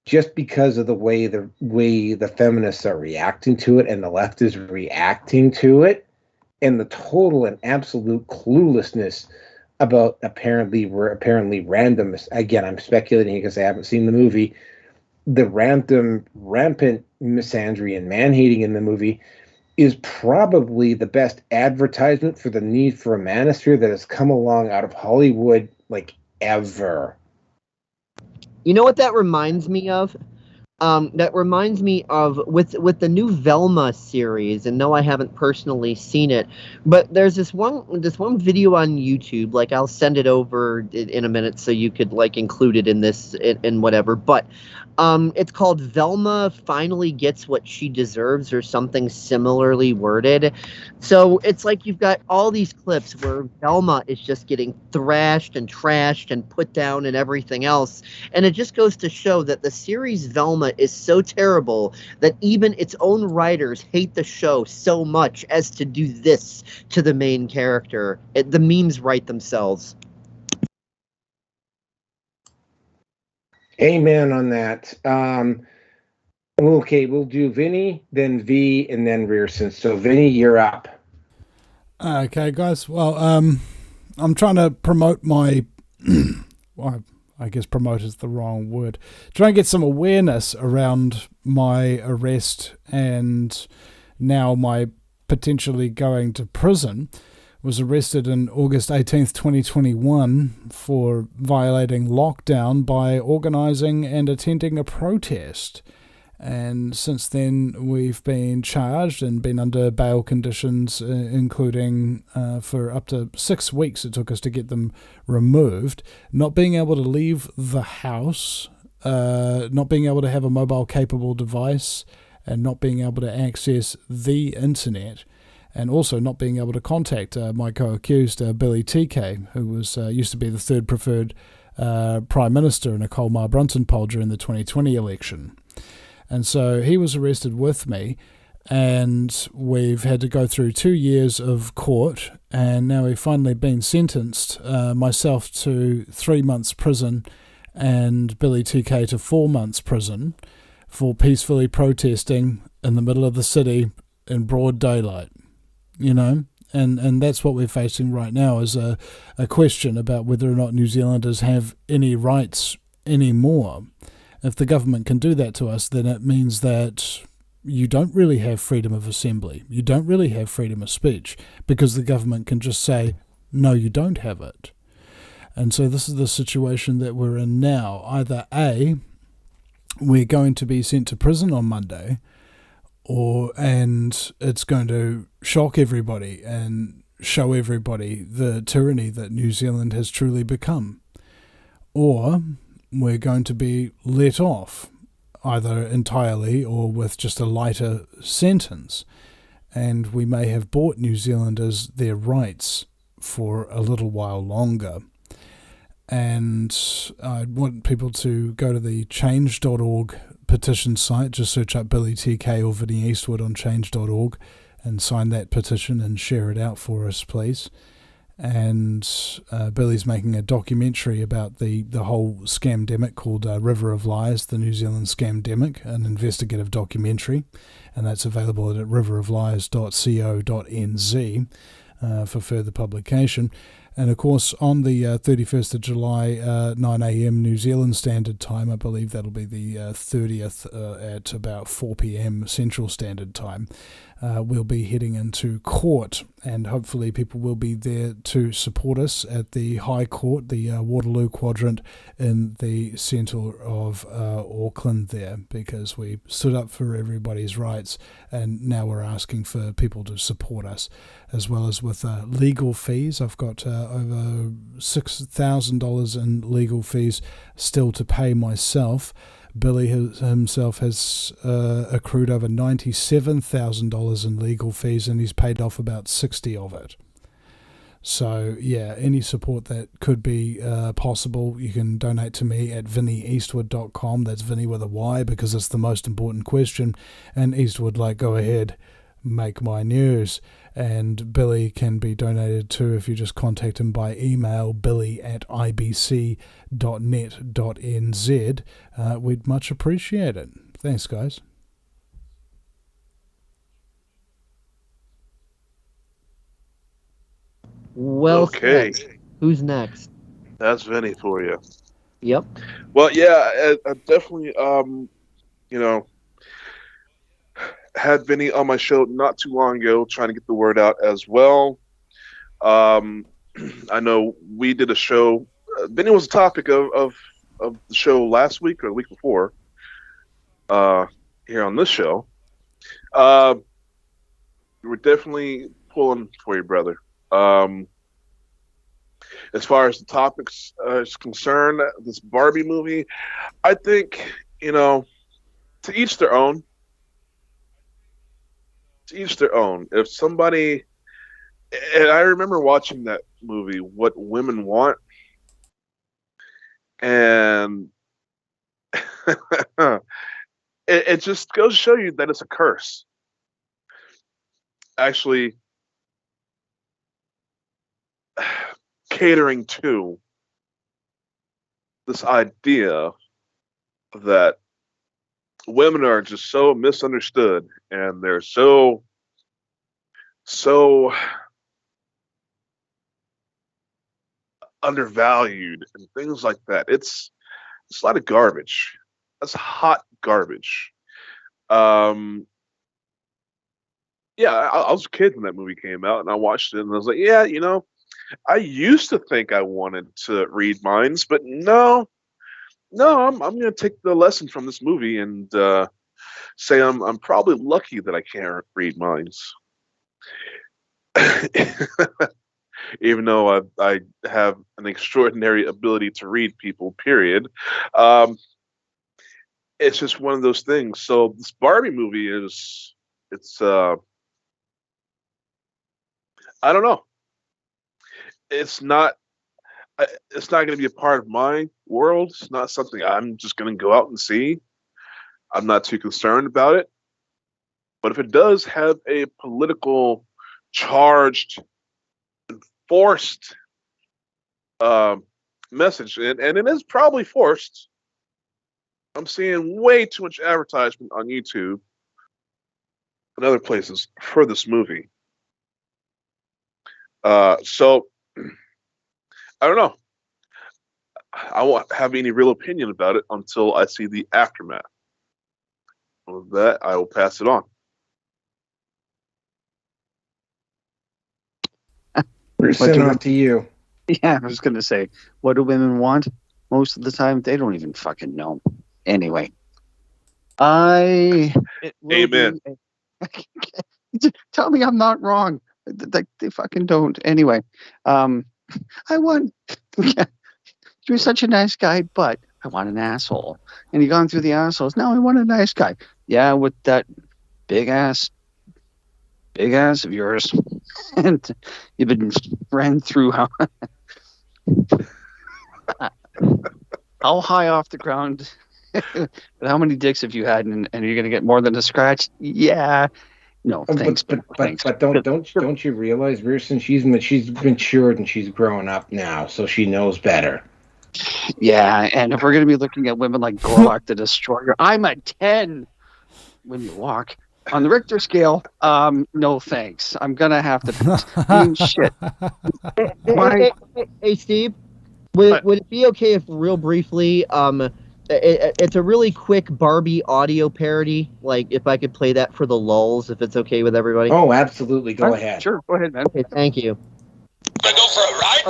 just because of the way the feminists are reacting to it and the left is reacting to it, and the total and absolute cluelessness about apparently random, again, I'm speculating because I haven't seen the movie, the rampant misandry and man-hating in the movie is probably the best advertisement for the need for a manosphere that has come along out of Hollywood, ever. You know what that reminds me of? That reminds me of with the new Velma series, and no, I haven't personally seen it, but there's this one video on YouTube. I'll send it over in a minute so you could include it in this in whatever. But it's called Velma Finally Gets What She Deserves, or something similarly worded. So it's you've got all these clips where Velma is just getting thrashed and trashed and put down and everything else, and it just goes to show that the series Velma is so terrible that even its own writers hate the show so much as to do this to the main character. The memes write themselves. Amen on that. Okay, we'll do Vinny, then V, and then Rearson. So, Vinny, you're up. Okay, guys. Well, I'm trying to promote my... well, I guess promote is the wrong word. Try and get some awareness around my arrest and now my potentially going to prison. Was arrested on August 18th, 2021 for violating lockdown by organising and attending a protest. And since then, we've been charged and been under bail conditions, including for up to 6 weeks it took us to get them removed. Not being able to leave the house, not being able to have a mobile-capable device, and not being able to access the internet, and also not being able to contact my co-accused, Billy TK, who was used to be the third preferred Prime Minister in a Colmar-Brunton poll during the 2020 election. And so he was arrested with me, and we've had to go through 2 years of court, and now we've finally been sentenced, myself to 3 months prison and Billy TK to 4 months prison for peacefully protesting in the middle of the city in broad daylight, and that's what we're facing right now, is a question about whether or not New Zealanders have any rights anymore. If the government can do that to us, then it means that you don't really have freedom of assembly. You don't really have freedom of speech, because the government can just say, no, you don't have it. And so this is the situation that we're in now. Either A, we're going to be sent to prison on Monday, and it's going to shock everybody and show everybody the tyranny that New Zealand has truly become. Or we're going to be let off, either entirely or with just a lighter sentence, and we may have bought New Zealanders their rights for a little while longer. And I want people to go to the change.org petition site, just search up Billy TK or Vinny Eastwood on change.org and sign that petition and share it out for us, please. And Billy's making a documentary about the whole scamdemic called River of Lies, the New Zealand Scamdemic, an investigative documentary, and that's available at riveroflies.co.nz for further publication. And, of course, on the 31st of July, 9 a.m. New Zealand Standard Time, I believe that'll be the 30th at about 4 p.m. Central Standard Time, we'll be heading into court, and hopefully people will be there to support us at the High Court, the Waterloo Quadrant in the centre of Auckland there, because we stood up for everybody's rights, and now we're asking for people to support us, as well as with legal fees. I've got over $6,000 in legal fees still to pay myself. Billy himself has accrued over $97,000 in legal fees, and he's paid off about 60 of it. So, yeah, any support that could be possible, you can donate to me at vinnyeastwood.com. That's Vinny with a Y, because it's the most important question. And Eastwood, go ahead, make my news. And Billy can be donated to if you just contact him by email, billy@ibc.net.nz. We'd much appreciate it. Thanks, guys. Well Okay. said. Who's next? That's Vinny for you. Yep. Well, yeah, I definitely, had Vinny on my show not too long ago, trying to get the word out as well. I know we did a show. Vinny was a topic of the show last week or the week before. Here on this show, we're definitely pulling for you, brother. As far as the topics is concerned, this Barbie movie, I think, to each their own. To each their own. If somebody, and I remember watching that movie, What Women Want, and it just goes to show you that it's a curse. Actually, catering to this idea that women are just so misunderstood, and they're so undervalued and things like that. It's a lot of garbage. That's hot garbage. Yeah, I was a kid when that movie came out, and I watched it, and I was like, yeah, I used to think I wanted to read minds, but no, I'm going to take the lesson from this movie and say I'm probably lucky that I can't read minds. Even though I have an extraordinary ability to read people, period. It's just one of those things. So this Barbie movie it's I don't know. It's not going to be a part of my world. It's not something I'm just going to go out and see. I'm not too concerned about it. But if it does have a political charged, forced message, and it is probably forced. I'm seeing way too much advertisement on YouTube and other places for this movie. So I don't know. I won't have any real opinion about it until I see the aftermath. With that, I will pass it on. We're sending off to you. Yeah, I was going to say, what do women want? Most of the time, they don't even fucking know. Anyway, Amen. Tell me I'm not wrong. They fucking don't. Anyway, I want. You're such a nice guy, but I want an asshole. And you've gone through the assholes. Now I want a nice guy. Yeah, with that big ass of yours, and you've been ran through how high off the ground. How many dicks have you had, and you're gonna get more than a scratch? Yeah. No, thanks. But don't you realize, Rearson, she's matured and she's growing up now, so she knows better. Yeah, and if we're gonna be looking at women like Gorlock the Destroyer, I'm a 10 when you walk. On the Richter scale, no thanks. I'm gonna have to. I mean, shit. Hey, Steve, would it be okay if, real briefly, it's a really quick Barbie audio parody? Like, if I could play that for the lulz, if it's okay with everybody. Oh, absolutely. Go ahead. Sure, go ahead, man. Okay, thank you. Gonna go for a ride?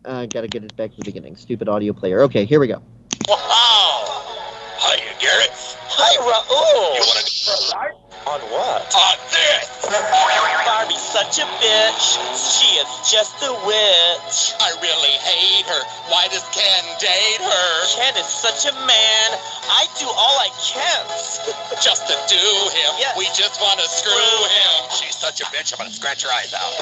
I gotta get it back to the beginning. Stupid audio player. Okay, here we go. Wow. Hiya, Garrett. Hi, Raul. You wanna go for a ride? On what? On this. Barbie's such a bitch. She is just a witch. I really hate her. Why does Ken date her? Ken is such a man. I do all I can. Just to do him. Yes. We just want to screw him. She's such a bitch. I'm gonna scratch her eyes out.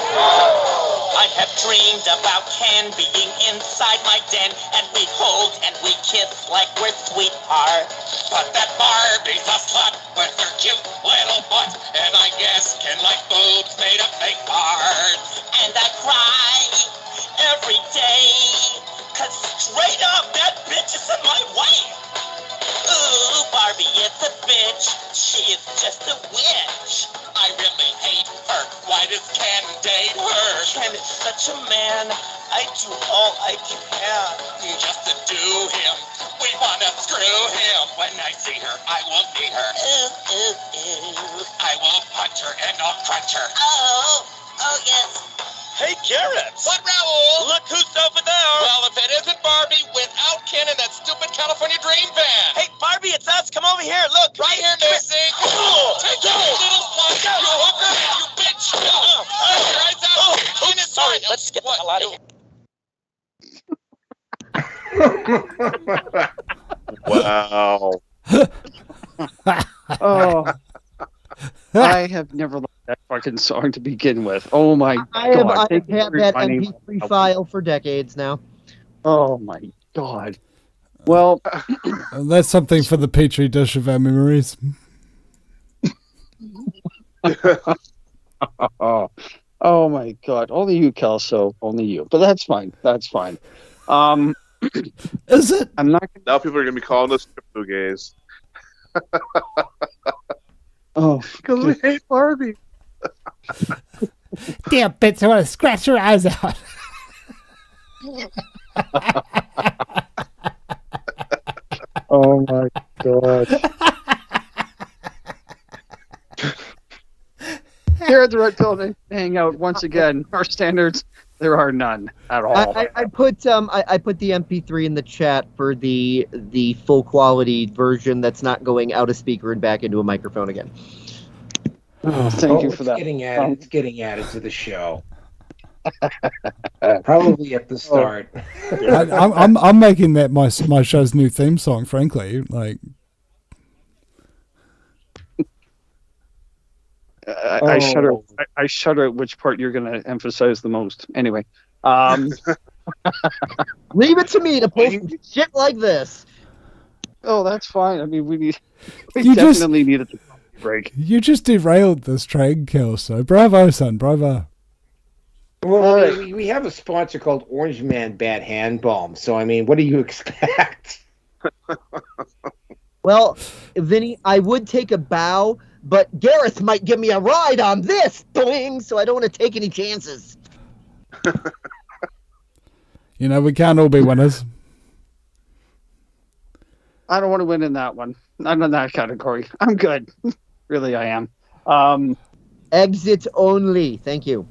I have dreamed about Ken being inside my den, and we hold and we kiss like we're sweethearts. But that Barbie's a slut with her cute little butt, and I guess Ken like boobs made of fake parts. And I cry every day, 'cause straight up that bitch is in my way. Ooh, Barbie is a bitch. She is just a witch. I really hate her. Why does Ken date her? Ken is such a man. I do all I can just to do him. We wanna screw him. When I see her, I will knee her. Ooh, ooh, ooh. I will punch her and I'll crunch her. Oh yes. Hey, Garrett. What, Raoul? Look who's over there. Well, if it isn't Barbie without Ken in that stupid California Dream van. Hey, Barbie, it's us. Come over here. Look. Right here, Missy. Take your little slut. You hooker. You bitch. Your eyes out. Sorry. Let's get the hell out of Wow. Oh, I have never liked that fucking song to begin with. Oh my God! I've had that MP3 file for decades now. Oh my God! Well, that's something for the petri dish of our memories. oh my God! Only you, Kelso. Only you. But that's fine. That's fine. Is it? I'm not. Now people are gonna be calling us crypto gays. Oh, because we hate Barbie. Damn bitch! I want to scratch your eyes out. Oh my God! Here at the Red Pill Hangout, once again, our standards, there are none at all. I put the MP3 in the chat for the full quality version that's not going out a speaker and back into a microphone again. Oh, thank you for that. It's getting added to the show. Probably at the start. I'm making that my show's new theme song. Frankly, like. I shudder. I shudder at which part you're going to emphasize the most. Anyway, leave it to me to pull shit like this. Oh, that's fine. I mean, we definitely need a break. You just derailed this train, Kelso. Bravo, son. Bravo. Well, we have a sponsor called Orange Man Bad Hand Balm. So, I mean, what do you expect? Well, Vinny, I would take a bow, but Gareth might give me a ride on this thing, so I don't want to take any chances. You know, we can't all be winners. I don't want to win in that one. Not in that category. I'm good. Really, I am. Exit only. Thank you.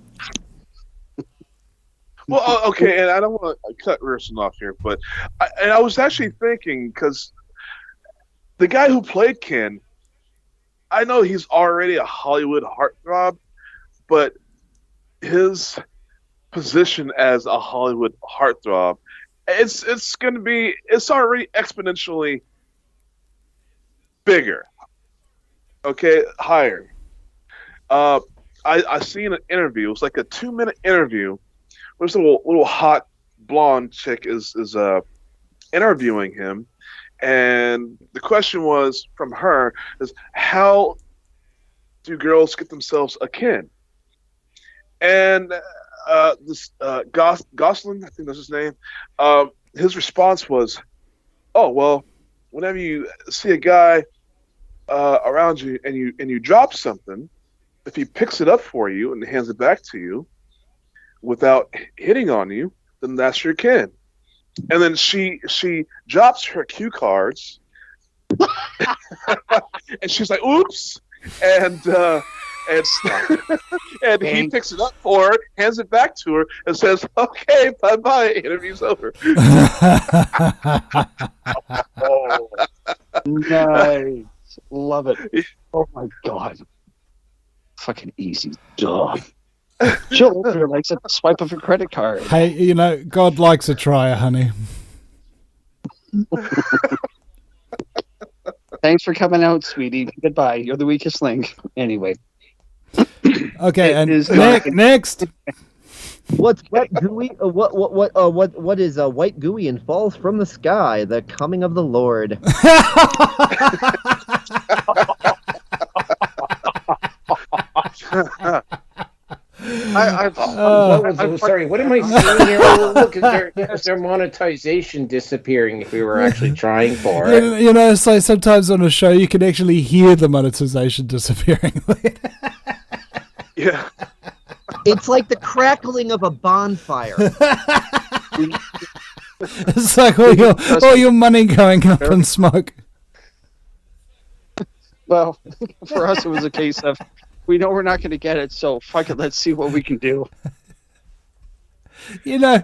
Well, okay, and I don't want to cut Rison off here, but I was actually thinking, because the guy who played Ken, I know he's already a Hollywood heartthrob, but his position as a Hollywood heartthrob, it's already exponentially bigger. Okay, higher. I seen an interview. It was like a 2-minute interview. This little hot blonde chick is interviewing him, and the question was from her is, how do girls get themselves a Ken? And this Gosselin, I think that's his name, his response was, oh, well, whenever you see a guy around you and you drop something, if he picks it up for you and hands it back to you without hitting on you, then that's your kin. And then she drops her cue cards, and she's like, "Oops!" And and he picks it up for her, hands it back to her, and says, "Okay, bye bye. Interview's over." Oh, nice. Love it. Oh my god. Fucking easy. Duh. She'll open her legs at the swipe of a credit card. Hey, you know, God likes a trier, honey. Thanks for coming out, sweetie. Goodbye. You're the weakest link. Anyway. Okay, It and is next. What's wet gooey? What is white gooey and falls from the sky? The coming of the Lord. Sorry, what am I seeing here? Oh, look, is there monetization disappearing if we were actually trying for it? You know, it's like sometimes on a show you can actually hear the monetization disappearing. Yeah. It's like the crackling of a bonfire. It's like all your money going up in smoke. Well, for us, it was a case of we know we're not going to get it, so fuck it. Let's see what we can do. You know,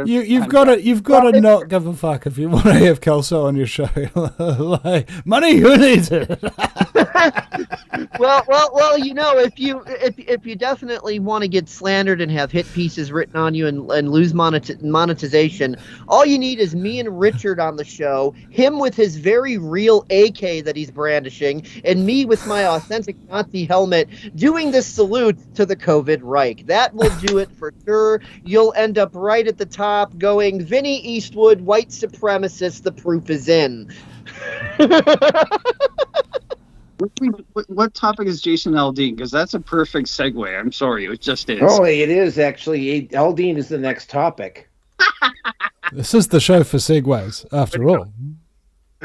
you've got to not give a fuck if you want to have Kelso on your show. Like, money, who needs it? well, you know, if you definitely want to get slandered and have hit pieces written on you and lose monetization, all you need is me and Richard on the show, him with his very real AK that he's brandishing, and me with my authentic Nazi helmet doing the salute to the COVID Reich. That will do it for sure. You'll end up right at the top going, Vinny Eastwood, white supremacist, the proof is in. What topic is Jason Aldean? Because that's a perfect segue. I'm sorry, it just is. Oh, it is actually. Aldean is the next topic. This is the show for segues, after all.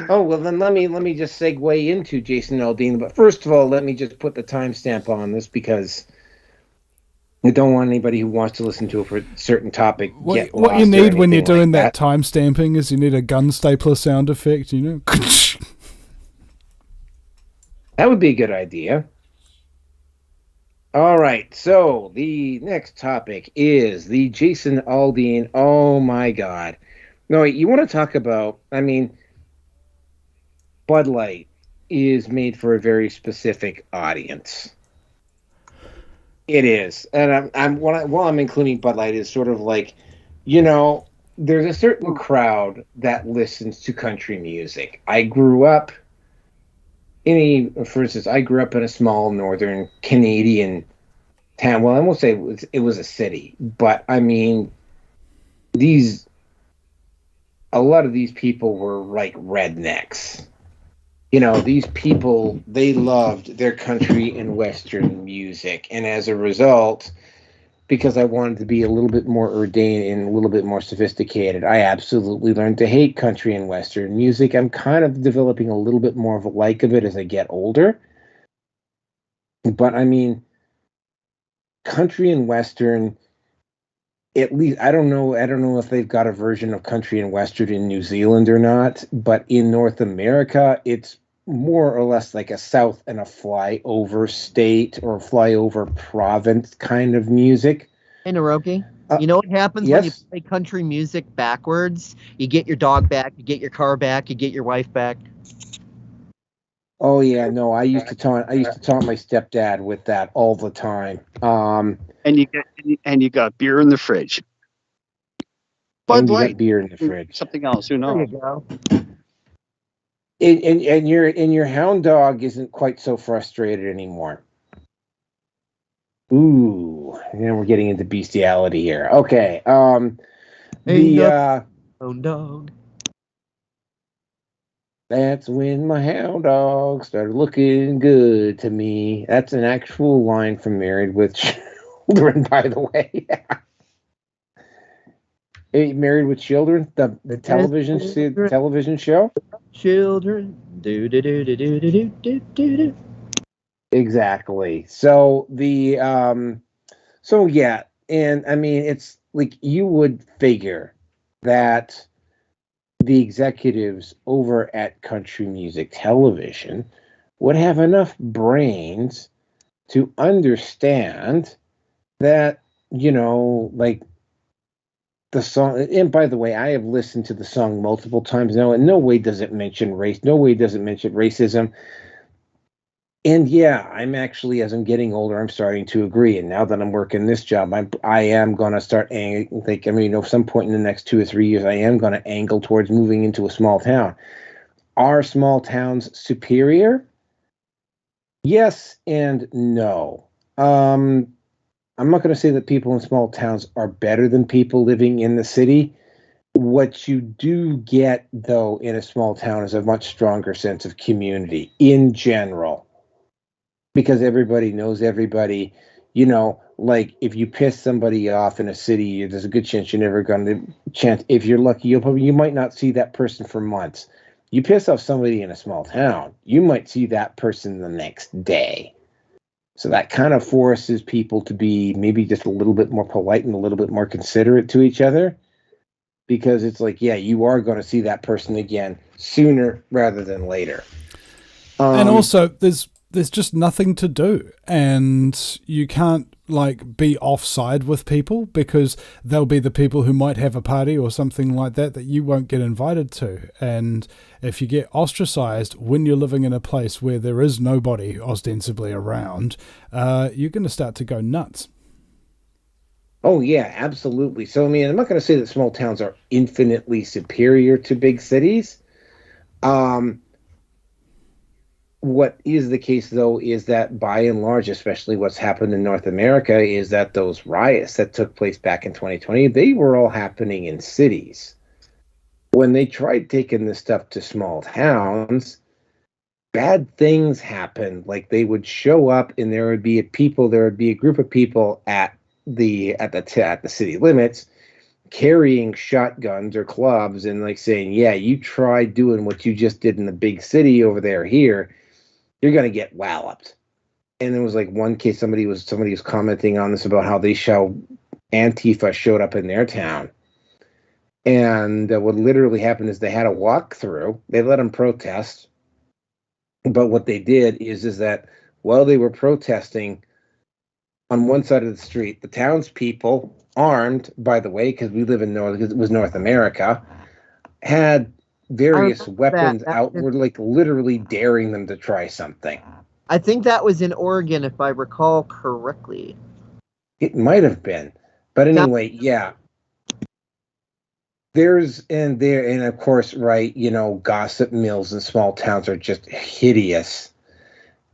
Oh, well, then let me just segue into Jason Aldean. But first of all, let me just put the timestamp on this because I don't want anybody who wants to listen to it for a certain topic get What lost you or need when you're anything doing like that time stamping is you need a gun stapler sound effect, you know? That would be a good idea. All right, so the next topic is the Jason Aldean. Oh my God! No, you want to talk about? I mean, Bud Light is made for a very specific audience. It is, and while I'm including Bud Light, is sort of like, you know, there's a certain crowd that listens to country music. I grew up. For instance, I grew up in a small northern Canadian town. Well, I won't say it was a city, but I mean, a lot of these people were like rednecks. You know, these people, they loved their country and Western music. And as a result, because I wanted to be a little bit more ordained and a little bit more sophisticated, I absolutely learned to hate country and Western music. I'm kind of developing a little bit more of a like of it as I get older. But I mean, country and Western, at least, I don't know if they've got a version of country and Western in New Zealand or not, but in North America, it's more or less like a south and a flyover state or flyover province kind of music. Hey, Naroki, you know what happens when you play country music backwards? You get your dog back, you get your car back, you get your wife back. Oh yeah, no, I used to taunt my stepdad with that all the time. And you got beer in the fridge. Bud Light, beer in the fridge. Something else, who knows? There you go. And your hound dog isn't quite so frustrated anymore. Ooh, now we're getting into bestiality here. Okay. Hound dog. That's when my hound dog started looking good to me. That's an actual line from Married with Children, by the way. Married with Children, the television show. children. Do do do do do do do do do. Exactly. So so yeah, and I mean it's like you would figure that the executives over at Country Music Television would have enough brains to understand that, like the song. And by the way, I have listened to the song multiple times now, and no way does it mention race. No way does it mention racism. And yeah, I'm actually, as I'm getting older, I'm starting to agree. And now that I'm working this job, I am gonna start some point in the next 2 or 3 years, I am gonna angle towards moving into a small town. Are small towns superior? Yes and no. I'm not going to say that people in small towns are better than people living in the city. What you do get, though, in a small town is a much stronger sense of community in general, because everybody knows everybody. Like if you piss somebody off in a city, there's a good chance you're never going to chance. If you're lucky, you might not see that person for months. You piss off somebody in a small town, you might see that person the next day. So that kind of forces people to be maybe just a little bit more polite and a little bit more considerate to each other, because it's like, yeah, you are going to see that person again sooner rather than later. And also, there's just nothing to do, and you can't like be offside with people, because they'll be the people who might have a party or something like that you won't get invited to. And if you get ostracized when you're living in a place where there is nobody ostensibly around, you're going to start to go nuts. Oh yeah, absolutely. So I mean, I'm not going to say that small towns are infinitely superior to big cities. What is the case, though, is that by and large, especially what's happened in North America, is that those riots that took place back in 2020, they were all happening in cities. When they tried taking this stuff to small towns, bad things happened. Like they would show up, and there would be a group of people at the city limits carrying shotguns or clubs and like saying, "Yeah, you try doing what you just did in the big city over there here, you're going to get walloped." And there was like one case, somebody was commenting on this about how Antifa showed up in their town. And what literally happened is they had a walkthrough. They let them protest. But what they did is that while they were protesting on one side of the street, the townspeople, armed, by the way, because it was North America, had various weapons out, were like literally daring them to try something. I think that was in Oregon, if I recall correctly. It might have been, but anyway, yeah. And of course, right, gossip mills in small towns are just hideous.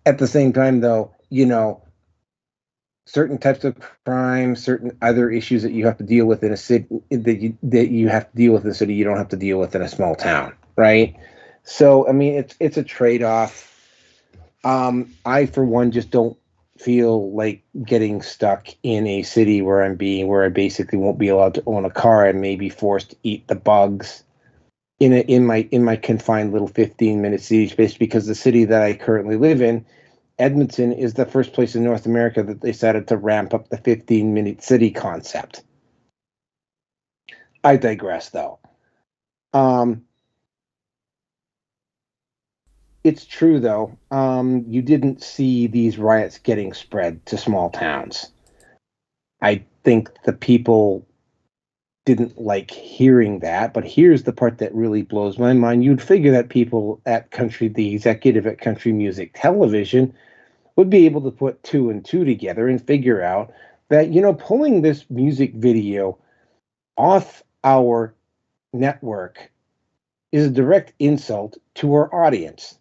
At the same time, though, certain types of crime, certain other issues that you have to deal with in a city that you have to deal with in a city, you don't have to deal with in a small town, right? So, I mean, it's a trade-off. I, for one, just don't feel like getting stuck in a city where I basically won't be allowed to own a car and may be forced to eat the bugs in my confined little 15-minute city space, because the city that I currently live in, Edmonton, is the first place in North America that they decided to ramp up the 15-minute city concept. I digress, though. It's true, though. You didn't see these riots getting spread to small towns. I think the people didn't like hearing that, but here's the part that really blows my mind. You'd figure that people at the executive at Country Music Television would be able to put 2 and 2 together and figure out that, pulling this music video off our network is a direct insult to our audience.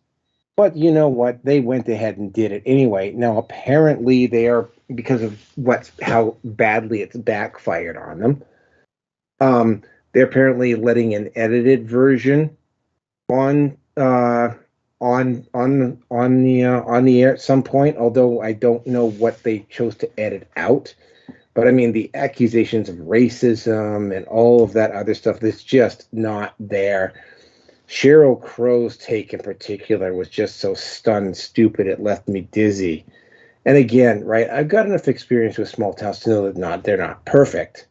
But you know what? They went ahead and did it anyway. Now, apparently they are, because of how badly it's backfired on them, they're apparently letting an edited version on the air at some point, although I don't know what they chose to edit out. But I mean, the accusations of racism and all of that other stuff, that's just not there. Cheryl Crow's take in particular was just so stunned stupid it left me dizzy. And again, right, I've got enough experience with small towns to know that they're not perfect.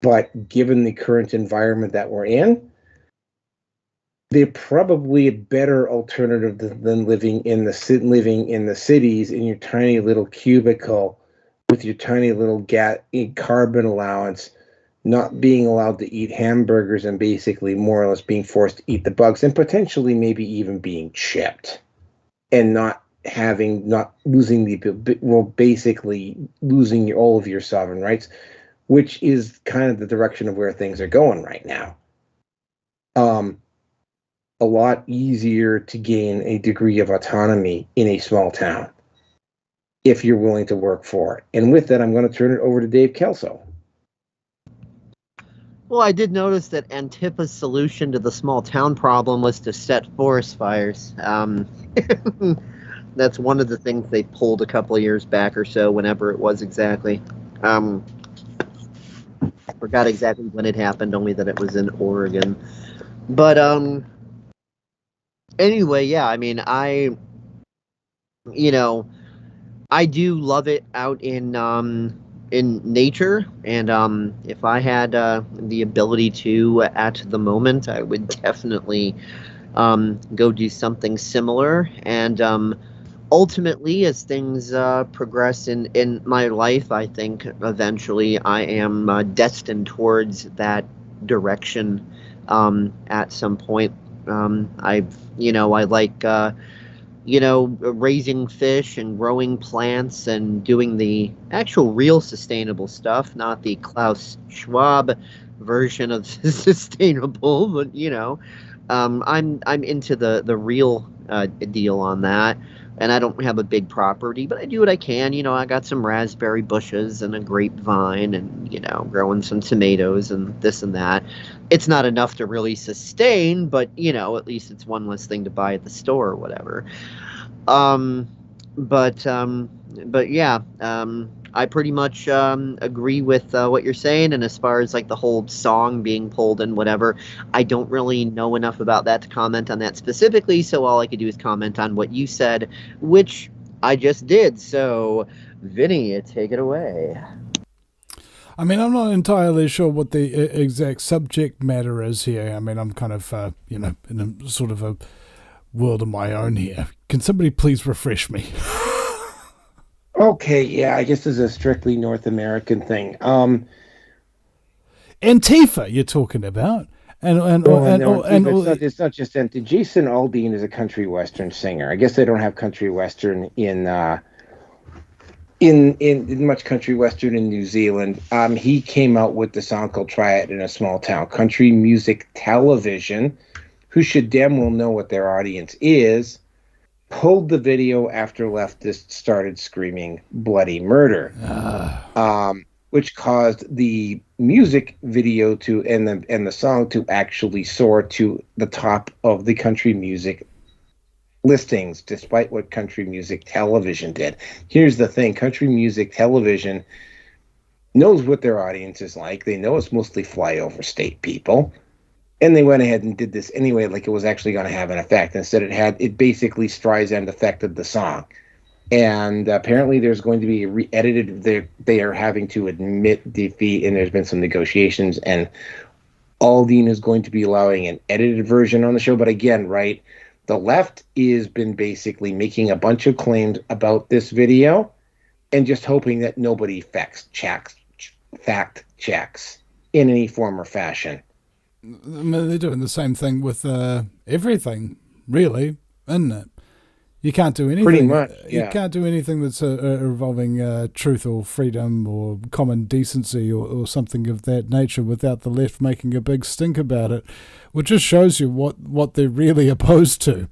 But given the current environment that we're in, they're probably a better alternative than living in the cities in your tiny little cubicle with your tiny little carbon allowance, not being allowed to eat hamburgers and basically more or less being forced to eat the bugs and potentially maybe even being chipped and basically losing all of your sovereign rights, which is kind of the direction of where things are going right now. A lot easier to gain a degree of autonomy in a small town if you're willing to work for it. And with that, I'm going to turn it over to Dave Kelso. Well, I did notice that Antipa's solution to the small town problem was to set forest fires. That's one of the things they pulled a couple of years back or so, whenever it was exactly. Forgot exactly when it happened, only that it was in Oregon. But anyway, yeah, I mean, I do love it out in nature, and if I had the ability to at the moment, I would definitely go do something similar. And ultimately, as things progress in my life, I think eventually I am destined towards that direction at some point. I like raising fish and growing plants and doing the actual real sustainable stuff, not the Klaus Schwab version of sustainable, but I'm into the real deal on that. And I don't have a big property, but I do what I can. I got some raspberry bushes and a grapevine and, growing some tomatoes and this and that. It's not enough to really sustain, but, at least it's one less thing to buy at the store or whatever. But yeah, I pretty much agree with what you're saying. And as far as like the whole song being pulled and whatever, I don't really know enough about that to comment on that specifically. So all I could do is comment on what you said, which I just did. So, Vinny, take it away. I mean, I'm not entirely sure what the exact subject matter is here. I mean, I'm kind of, in a sort of a world of my own here. Can somebody please refresh me? Okay, yeah, I guess this is a strictly North American thing. Antifa, you're talking about, it's not just Antifa. Jason Aldean is a country western singer. I guess they don't have country western in much country western in New Zealand. He came out with the song called "Try It in a Small Town." Country music television, who should damn well know what their audience is, pulled the video after leftists started screaming bloody murder, which caused the music video and the song to actually soar to the top of the country music listings, despite what country music television did. Here's the thing: country music television knows what their audience is like. They know it's mostly flyover state people. And they went ahead and did this anyway, like it was actually going to have an effect. Instead, it basically Streisand affected the song. And apparently there's going to be a re-edited, they are having to admit defeat, and there's been some negotiations, and Aldean is going to be allowing an edited version on the show. But again, right, the left has been basically making a bunch of claims about this video and just hoping that nobody fact checks in any form or fashion. I mean, they're doing the same thing with everything, really, isn't it? You can't do anything. Pretty much, yeah. You can't do anything that's involving truth or freedom or common decency or something of that nature without the left making a big stink about it, which just shows you what they're really opposed to.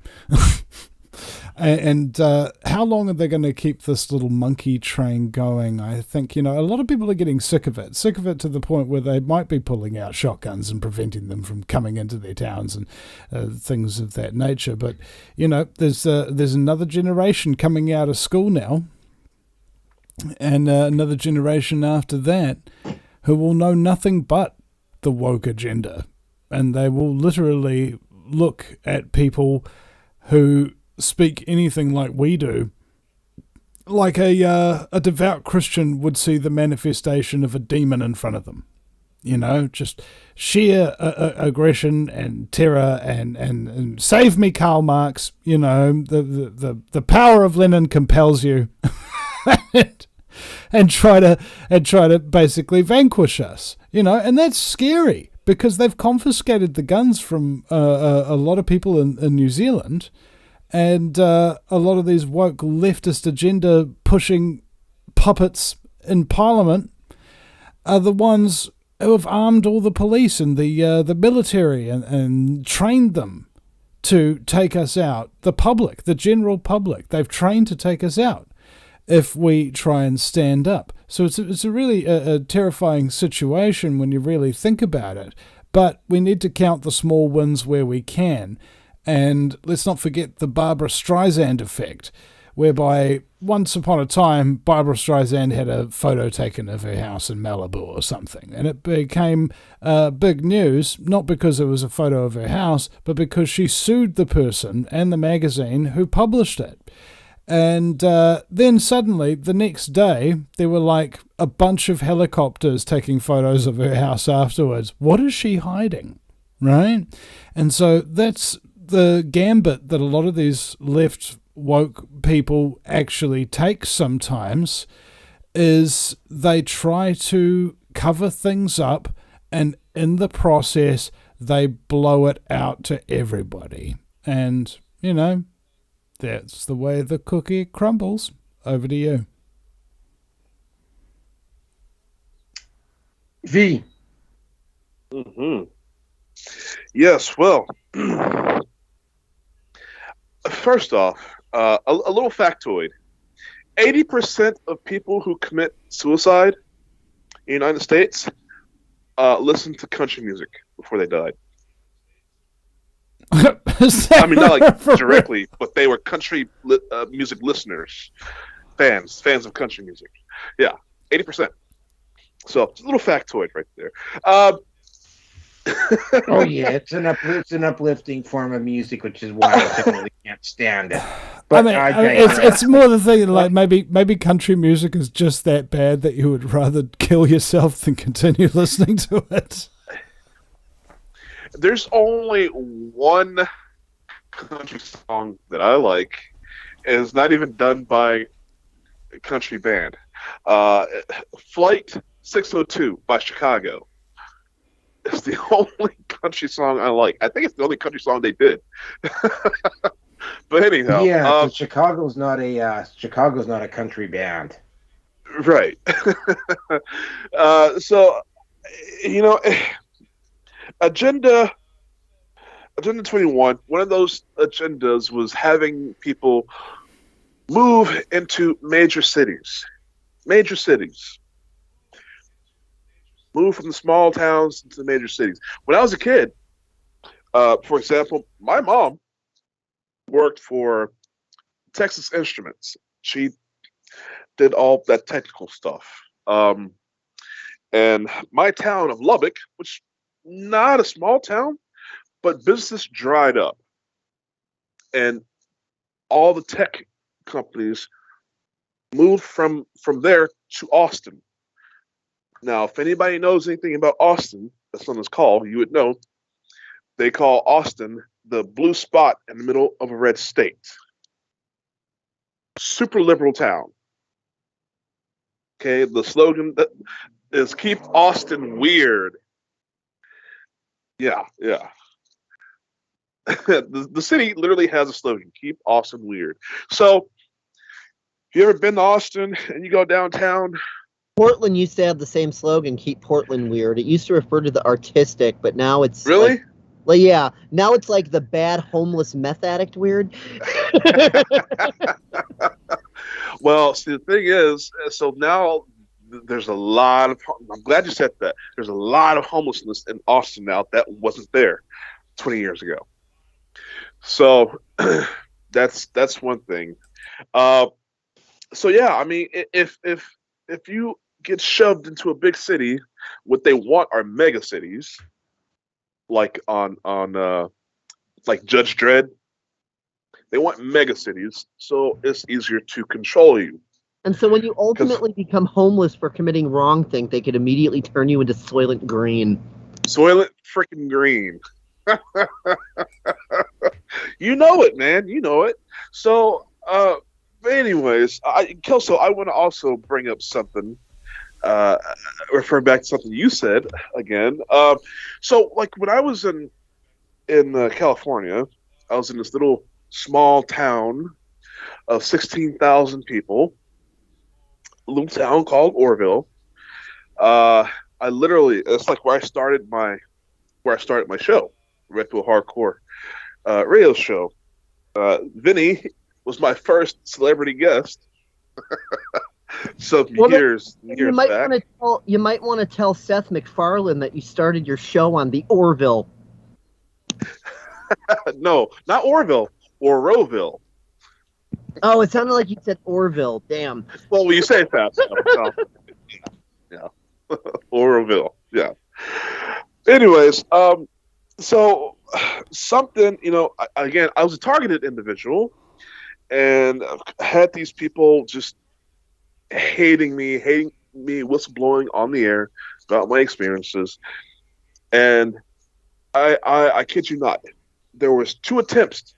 And how long are they going to keep this little monkey train going? I think, a lot of people are getting sick of it to the point where they might be pulling out shotguns and preventing them from coming into their towns and things of that nature. But, there's another generation coming out of school now, and another generation after that who will know nothing but the woke agenda. And they will literally look at people who speak anything like we do, like a devout Christian would see the manifestation of a demon in front of them. You know, just sheer aggression and terror and save me, Karl Marx. You know, the power of Lenin compels you, and try to basically vanquish us. You know, and that's scary because they've confiscated the guns from a lot of people in New Zealand, and a lot of these woke leftist agenda pushing puppets in Parliament are the ones who have armed all the police and the military and trained them to take us out. The public, the general public, they've trained to take us out if we try and stand up. So it's a really a terrifying situation when you really think about it. But we need to count the small wins where we can. And let's not forget the Barbara Streisand effect, whereby once upon a time, Barbara Streisand had a photo taken of her house in Malibu or something. And it became big news, not because it was a photo of her house, but because she sued the person and the magazine who published it. And then suddenly, the next day, there were like a bunch of helicopters taking photos of her house afterwards. What is she hiding? Right? And so that's the gambit that a lot of these left woke people actually take sometimes, is they try to cover things up, and in the process they blow it out to everybody. And, you know, that's the way the cookie crumbles. Over to you. V. Mm-hmm. Yes, well, first off, a little factoid. 80% of people who commit suicide in the United States listen to country music before they died. I mean, not like directly, but they were country music listeners, fans of country music. Yeah, 80%. So it's a little factoid right there. Oh yeah, it's an uplifting form of music, which is why I definitely can't stand it. But I mean, it's more the thing, like maybe country music is just that bad that you would rather kill yourself than continue listening to it. There's only one country song that I like, and it's not even done by a country band. Flight 602 by Chicago. It's the only country song I like. I think it's the only country song they did. But anyhow, yeah, Chicago's not a country band, right? So, you know, Agenda 21. One of those agendas was having people move into major cities. Move from the small towns to the major cities. When I was a kid, for example, my mom worked for Texas Instruments. She did all that technical stuff. And my town of Lubbock, which not a small town, but business dried up. And all the tech companies moved from there to Austin. Now, if anybody knows anything about Austin, that's on this call, you would know they call Austin the blue spot in the middle of a red state. Super liberal town. Okay, the slogan is "Keep Austin Weird." Yeah. The city literally has a slogan: "Keep Austin Weird." So, if you ever been to Austin and you go downtown, Portland used to have the same slogan, "Keep Portland Weird." It used to refer to the artistic, but now it's really? Well, yeah. Now it's like the bad homeless meth addict weird. Well, see, the thing is, so now there's a lot of, I'm glad you said that. There's a lot of homelessness in Austin now that wasn't there 20 years ago. So that's one thing. So yeah, I mean, if you get shoved into a big city, what they want are mega cities, like on like Judge Dredd. They want mega cities, so it's easier to control you. And so when you ultimately become homeless for committing wrong thing, they could immediately turn you into Soylent Green. Soylent freaking Green. You know it, man. You know it. So, anyways, Kelso, I want to also bring up something, referring back to something you said again. So, like when I was in California, I was in this little small town of 16,000 people, a little town called Orville. I literally, it's like where I started my show, Red Pill Hardcore radio show. Vinny was my first celebrity guest. Years you might back. You might want to tell Seth MacFarlane that you started your show on the Orville. No, not Orville, Oroville. Oh, it sounded like you said Orville. Damn. Well, you say it fast. Yeah. Oroville. Yeah. Anyways, so something, again, I was a targeted individual, and I had these people just hating me, whistleblowing on the air about my experiences, and I kid you not, there was 2 attempts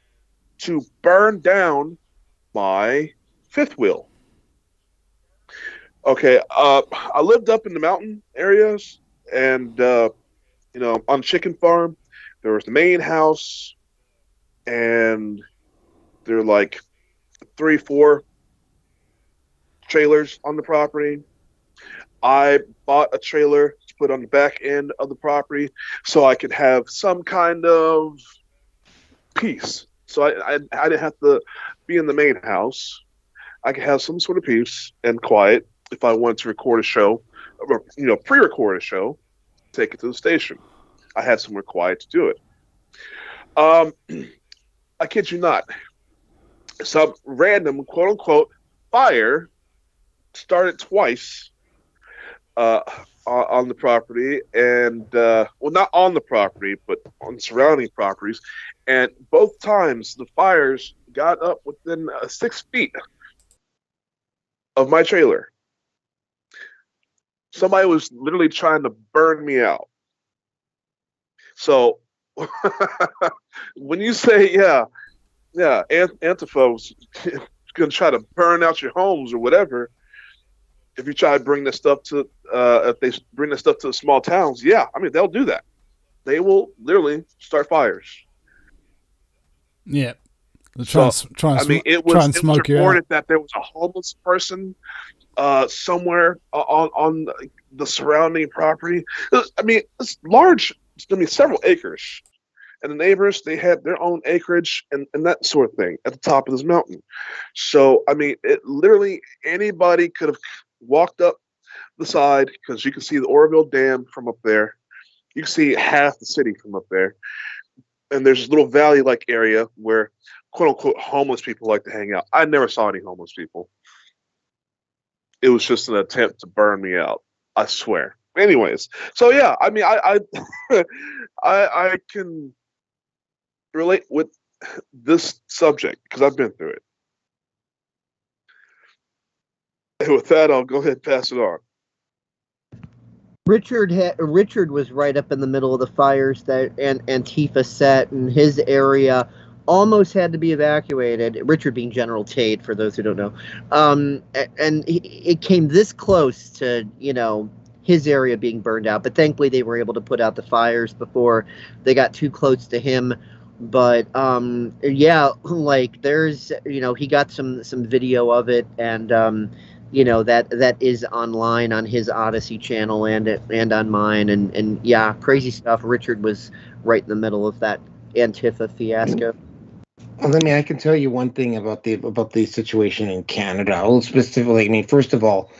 to burn down my fifth wheel. Okay, I lived up in the mountain areas, and on chicken farm, there was the main house, and there were like 3-4 trailers on the property. I bought a trailer to put on the back end of the property so I could have some kind of peace. So I didn't have to be in the main house. I could have some sort of peace and quiet if I wanted to record a show, or pre-record a show, take it to the station. I had somewhere quiet to do it. I kid you not. Some random quote-unquote fire started twice on the property, and not on the property, but on surrounding properties. And both times the fires got up within 6 feet of my trailer. Somebody was literally trying to burn me out. So when you say, Antifa was going to try to burn out your homes or whatever, if you try to bring this stuff to, if they bring this stuff to the small towns, they'll do that. They will literally start fires. Yeah. It was reported that there was a homeless person somewhere on the surrounding property. It's large. Several acres. And the neighbors, they had their own acreage and that sort of thing at the top of this mountain. So, it literally, anybody could have walked up the side, because you can see the Oroville Dam from up there. You can see half the city from up there. And there's this little valley-like area where, quote-unquote, homeless people like to hang out. I never saw any homeless people. It was just an attempt to burn me out. I swear. Anyways, so I can relate with this subject because I've been through it. And with that, I'll go ahead and pass it on. Richard was right up in the middle of the fires that Antifa set, and his area almost had to be evacuated. Richard being General Tate, for those who don't know. And it came this close to, his area being burned out, but thankfully they were able to put out the fires before they got too close to him. But there's, he got some video of it, and that is online on his ODYSEE channel and on mine, and crazy stuff. Richard was right in the middle of that Antifa fiasco. Well, I can tell you one thing about the situation in Canada. Well, specifically, first of all,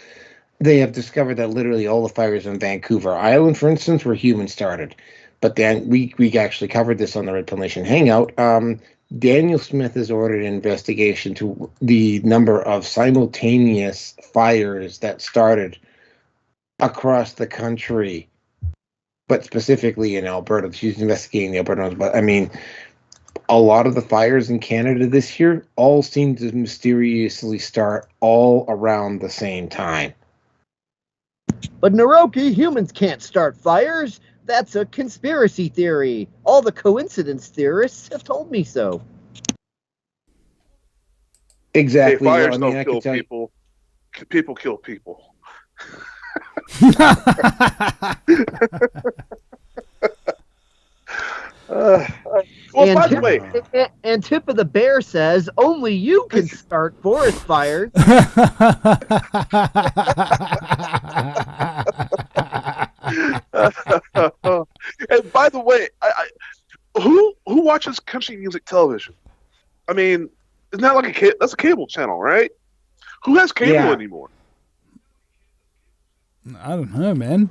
they have discovered that literally all the fires on Vancouver Island, for instance, were human started. But then we actually covered this on the Red Pill Nation Hangout. Daniel Smith has ordered an investigation to the number of simultaneous fires that started across the country, but specifically in Alberta. She's investigating the Alberta ones. But a lot of the fires in Canada this year all seem to mysteriously start all around the same time. But Naroki, humans can't start fires. That's a conspiracy theory. All the coincidence theorists have told me so. Exactly. Hey, fires well, I mean, don't I kill can tell people. People kill people. Well, by the way, and Tip of the Bear says only you can start forest fires. And by the way, who watches country music television? I mean, isn't that like that's a cable channel, right? Who has cable anymore? I don't know, man.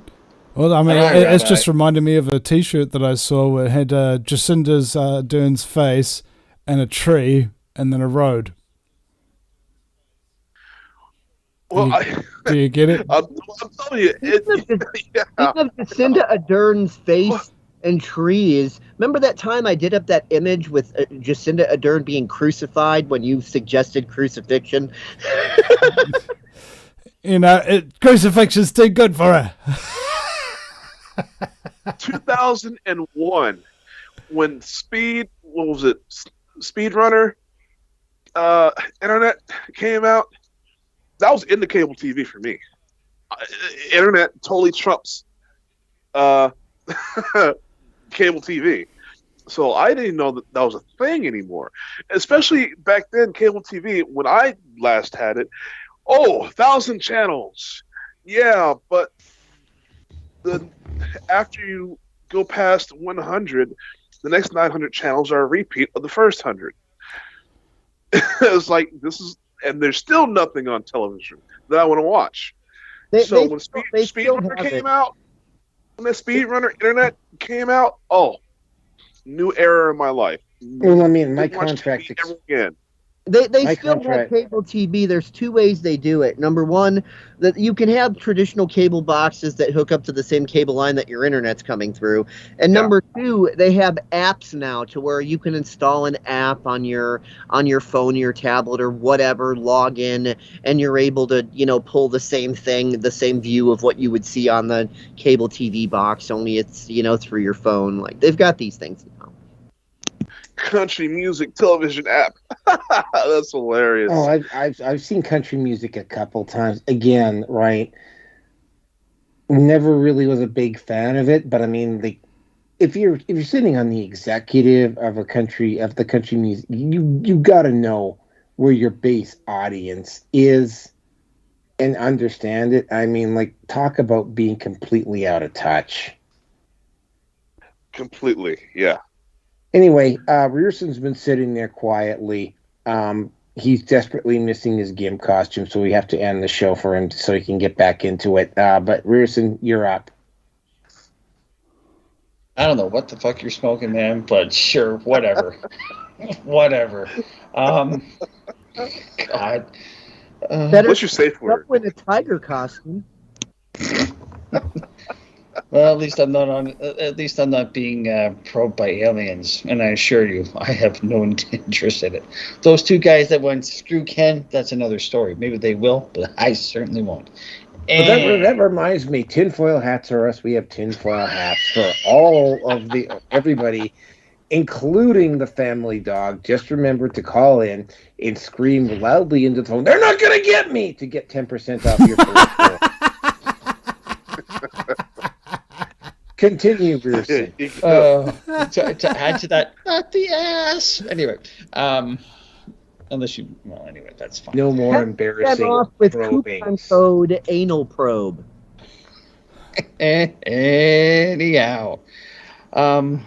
Well, I mean, it's just reminded me of a T-shirt that I saw where it had Jacinda Ardern's face and a tree and then a road. Well, do you get it? I'm telling you, Speaking of Jacinda Ardern's face and trees, remember that time I did up that image with Jacinda Ardern being crucified when you suggested crucifixion? You know, crucifixion's too good for her. 2001, when Speed Runner internet came out, that was in the cable TV for me. Internet totally trumps cable TV. So I didn't know that was a thing anymore. Especially back then, cable TV, when I last had it, 1,000 channels. Yeah, but after you go past 100, the next 900 channels are a repeat of the first 100. It's like, and there's still nothing on television that I want to watch. When Speedrunner came out, when the Speedrunner internet came out, new era in my life. Well, I mean, my contract again. They still have cable TV. There's two ways they do it. Number one, that you can have traditional cable boxes that hook up to the same cable line that your internet's coming through. And number two, they have apps now to where you can install an app on your phone, your tablet, or whatever, log in, and you're able to, pull the same thing, the same view of what you would see on the cable TV box, only it's, through your phone. Like, they've got these things now. Country music television app. That's hilarious. I've seen country music a couple times. Again, right? Never really was a big fan of it, but I mean, if you're sitting on the executive of the country music, you got to know where your base audience is and understand it. I mean, talk about being completely out of touch. Completely, yeah. Anyway, Rearson's been sitting there quietly. He's desperately missing his GIMP costume, so we have to end the show for him so he can get back into it. But Rearson, you're up. I don't know what the fuck you're smoking, man, but sure, whatever. Whatever. God. What's your safe word? With a tiger costume. Well, at least I'm not being probed by aliens, and I assure you, I have no interest in it. Those two guys that went screw Ken, that's another story. Maybe they will, but I certainly won't. But that reminds me, tinfoil hats are us. We have tinfoil hats for all of everybody, including the family dog. Just remember to call in and scream loudly into the phone, "They're not going to get me!" to get 10% off your first bill. Continue, Bruce. To add to that, not the ass. Anyway, anyway, that's fine. No more embarrassing off with probing. Coupon code anal probe. Anyhow, I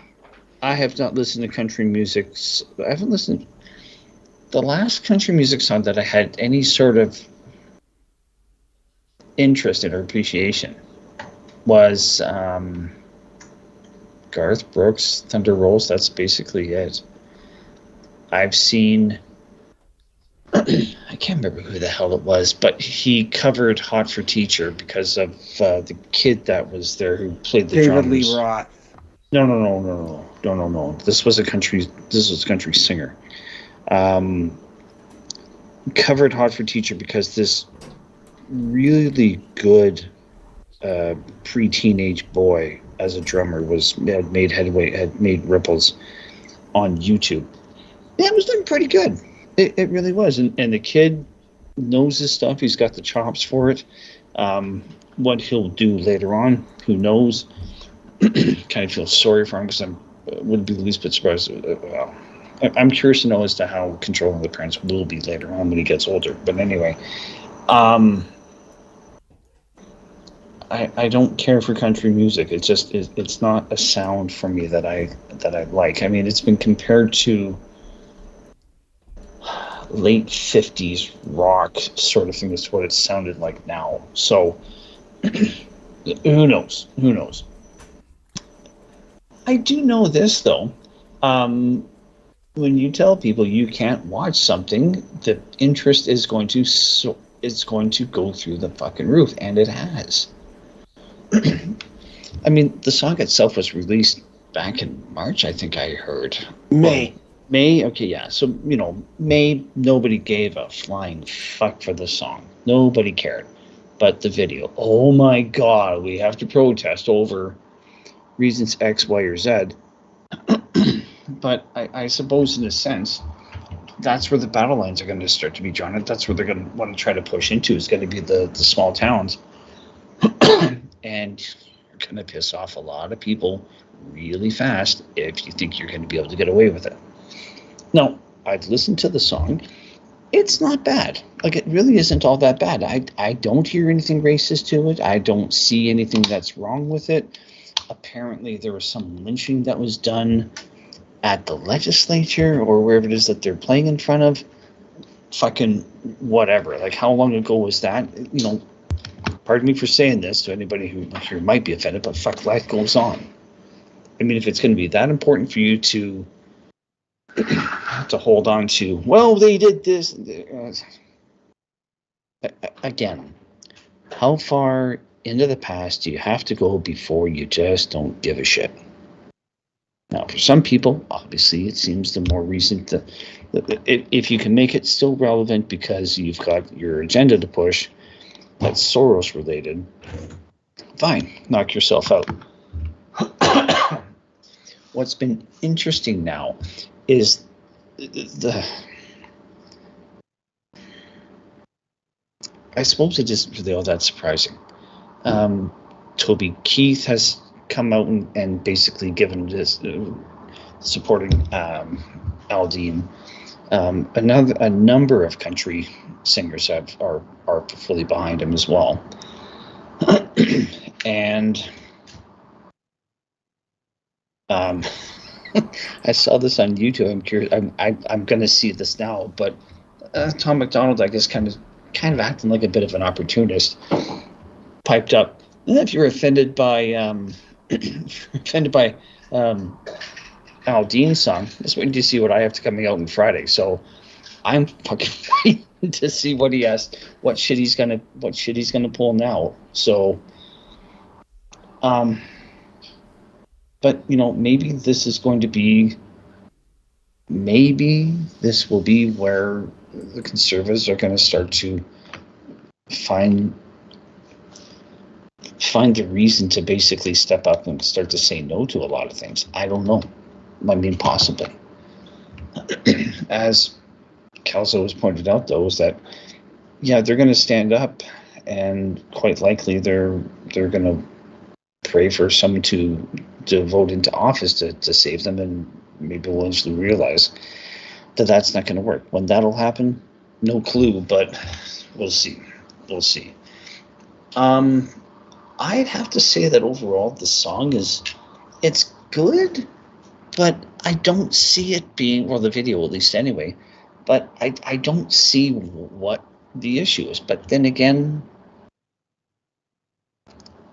have not listened to country music. I haven't listened. The last country music song that I had any sort of interest in or appreciation was Garth Brooks, Thunder Rolls. That's basically it. I've seen, I can't remember who the hell it was, but he covered Hot for Teacher because of the kid that was there who played the drums. David Lee Roth. No. This was a country singer. Covered Hot for Teacher because this really good pre-teenage boy as a drummer had made ripples on YouTube. Yeah, it was doing pretty good. It really was, and the kid knows his stuff. He's got the chops for it. What he'll do later on, who knows? Kind of feel sorry for him because I wouldn't be the least bit surprised. I'm curious to know as to how controlling the parents will be later on when he gets older. But anyway, I don't care for country music. It's not a sound for me that I like. I mean, it's been compared to late 50s rock sort of thing. That's what it sounded like now. So who knows? I do know this though. When you tell people you can't watch something, the interest is going to go through the fucking roof, and it has. I mean, the song itself was released back in March, I think I heard. May. Okay, yeah. So, May, nobody gave a flying fuck for the song. Nobody cared. But the video, oh my God, we have to protest over reasons X, Y, or Z. But I suppose, in a sense, that's where the battle lines are going to start to be drawn. That's where they're going to want to try to push into. Is going to be the small towns. And you're going to piss off a lot of people really fast if you think you're going to be able to get away with it. Now, I've listened to the song. It's not bad. Like, it really isn't all that bad. I don't hear anything racist to it. I don't see anything that's wrong with it. Apparently, there was some lynching that was done at the legislature or wherever it is that they're playing in front of. Fucking whatever. Like, how long ago was that? Pardon me for saying this to anybody who might be offended, but fuck, life goes on. I mean, if it's going to be that important for you to hold on to, well, they did this. Again, how far into the past do you have to go before you just don't give a shit? Now, for some people, obviously, it seems the more recent, if you can make it still relevant because you've got your agenda to push, that's Soros related, fine, knock yourself out. What's been interesting now is I suppose it isn't really all that surprising. Toby Keith has come out and basically given this supporting Aldine. A number of country singers are fully behind him as well. And I saw this on YouTube. I'm curious. I'm going to see this now. But Tom McDonald, I guess, kind of acting like a bit of an opportunist, piped up. If you're offended by Aldean's song, just waiting to see what I have to coming out on Friday. So I'm fucking waiting to see what he has, what shit he's gonna pull now. So, but maybe this is going to be, maybe this will be where the conservatives are going to start to find the reason to basically step up and start to say no to a lot of things. I don't know. I mean, possibly. As Kelso has pointed out, though, is that, yeah, they're going to stand up, and quite likely they're going to pray for someone to vote into office to save them, and maybe we'll eventually realize that that's not going to work. When that'll happen, no clue, but we'll see. I'd have to say that overall the song it's good, but I don't see it being, well, the video at least anyway, but I don't see what the issue is. But then again,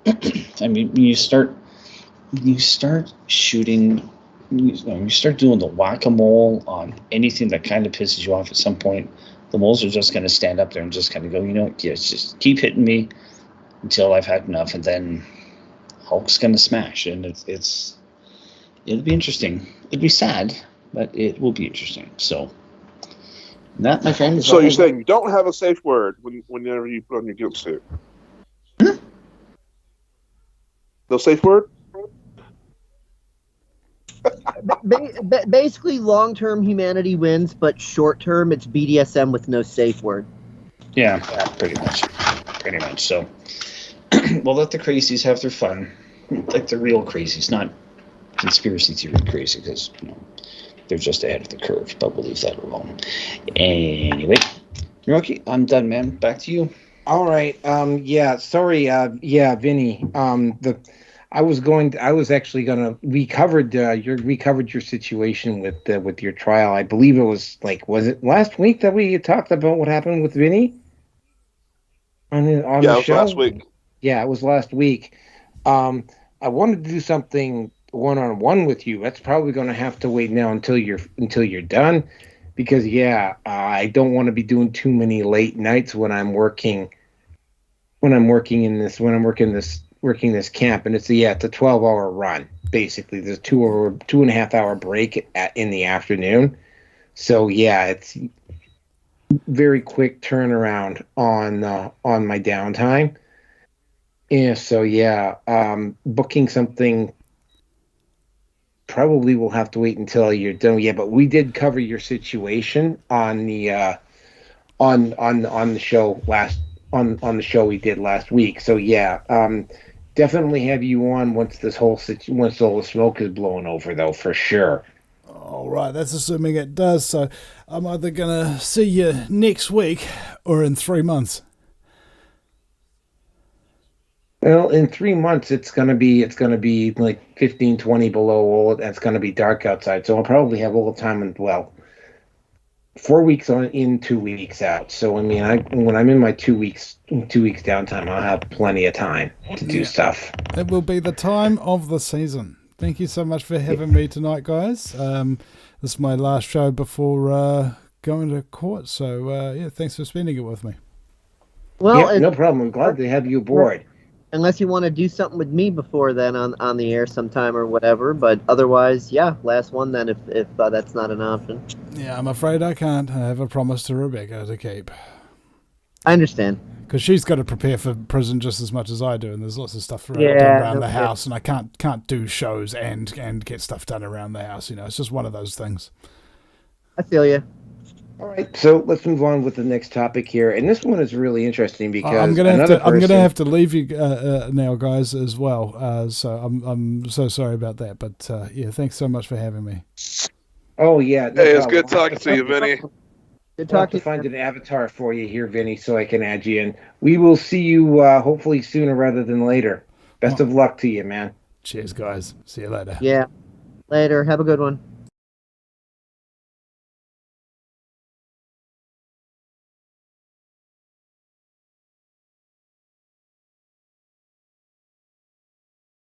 I mean, when you start shooting, you start doing the whack-a-mole on anything that kind of pisses you off at some point, the moles are just going to stand up there and just kind of go, just keep hitting me until I've had enough, and then Hulk's going to smash. And it's it'll be interesting. It'll be sad, but it will be interesting. So, that, my friend, is So all you're I- saying you don't have a safe word whenever you put on your guilt suit? No safe word? Basically, long-term humanity wins, but short-term it's BDSM with no safe word. Yeah, pretty much. So, we'll let the crazies have their fun, like the real crazies, not conspiracy theory crazy, because they're just ahead of the curve. But we'll leave that alone. Anyway, Rocky, I'm done, man. Back to you. All right. Yeah. Sorry. Yeah, Vinny. I was actually gonna. We covered your situation with your trial. I believe it was it last week that we talked about what happened with Vinny on the Yeah, the it was show? last week. Yeah, it was last week. I wanted to do something one-on-one with you. That's probably going to have to wait now until you're done, because I don't want to be doing too many late nights when I'm working working this camp, and it's a 12-hour run basically. There's a 2.5 hour break in the afternoon. So it's very quick turnaround on my downtime. Yeah, so booking something probably will have to wait until you're done. Yeah, but we did cover your situation on the on the show on the show we did last week. So definitely have you on once all the smoke is blowing over, though, for sure. All right, that's assuming it does. So I'm either gonna see you next week or in 3 months. Well, in 3 months it's gonna be like 15, 20 below. It's gonna be dark outside, so I'll probably have all the time. 4 weeks on in, 2 weeks out. So I mean, when I'm in my 2 weeks downtime, I'll have plenty of time to do stuff. It will be the time of the season. Thank you so much for having me tonight, guys. This is my last show before going to court. So thanks for spending it with me. Well, no problem. I'm glad to have you aboard. Unless you want to do something with me before then on the air sometime or whatever, but otherwise, last one then if that's not an option. Yeah, I'm afraid I can't. I have a promise to Rebecca to keep. I understand. Because she's got to prepare for prison just as much as I do, and there's lots of stuff done around the house, and I can't do shows and get stuff done around the house. It's just one of those things. I feel you. All right, so let's move on with the next topic here, and this one is really interesting because I'm gonna have to leave you now, guys, as well. So I'm so sorry about that, but thanks so much for having me. Oh yeah, hey, it's good talking to you, Vinny. Good talking. To find an avatar for you here, Vinny, so I can add you in. We will see you hopefully sooner rather than later. Best of luck to you, man. Cheers, guys. See you later. Yeah, later. Have a good one.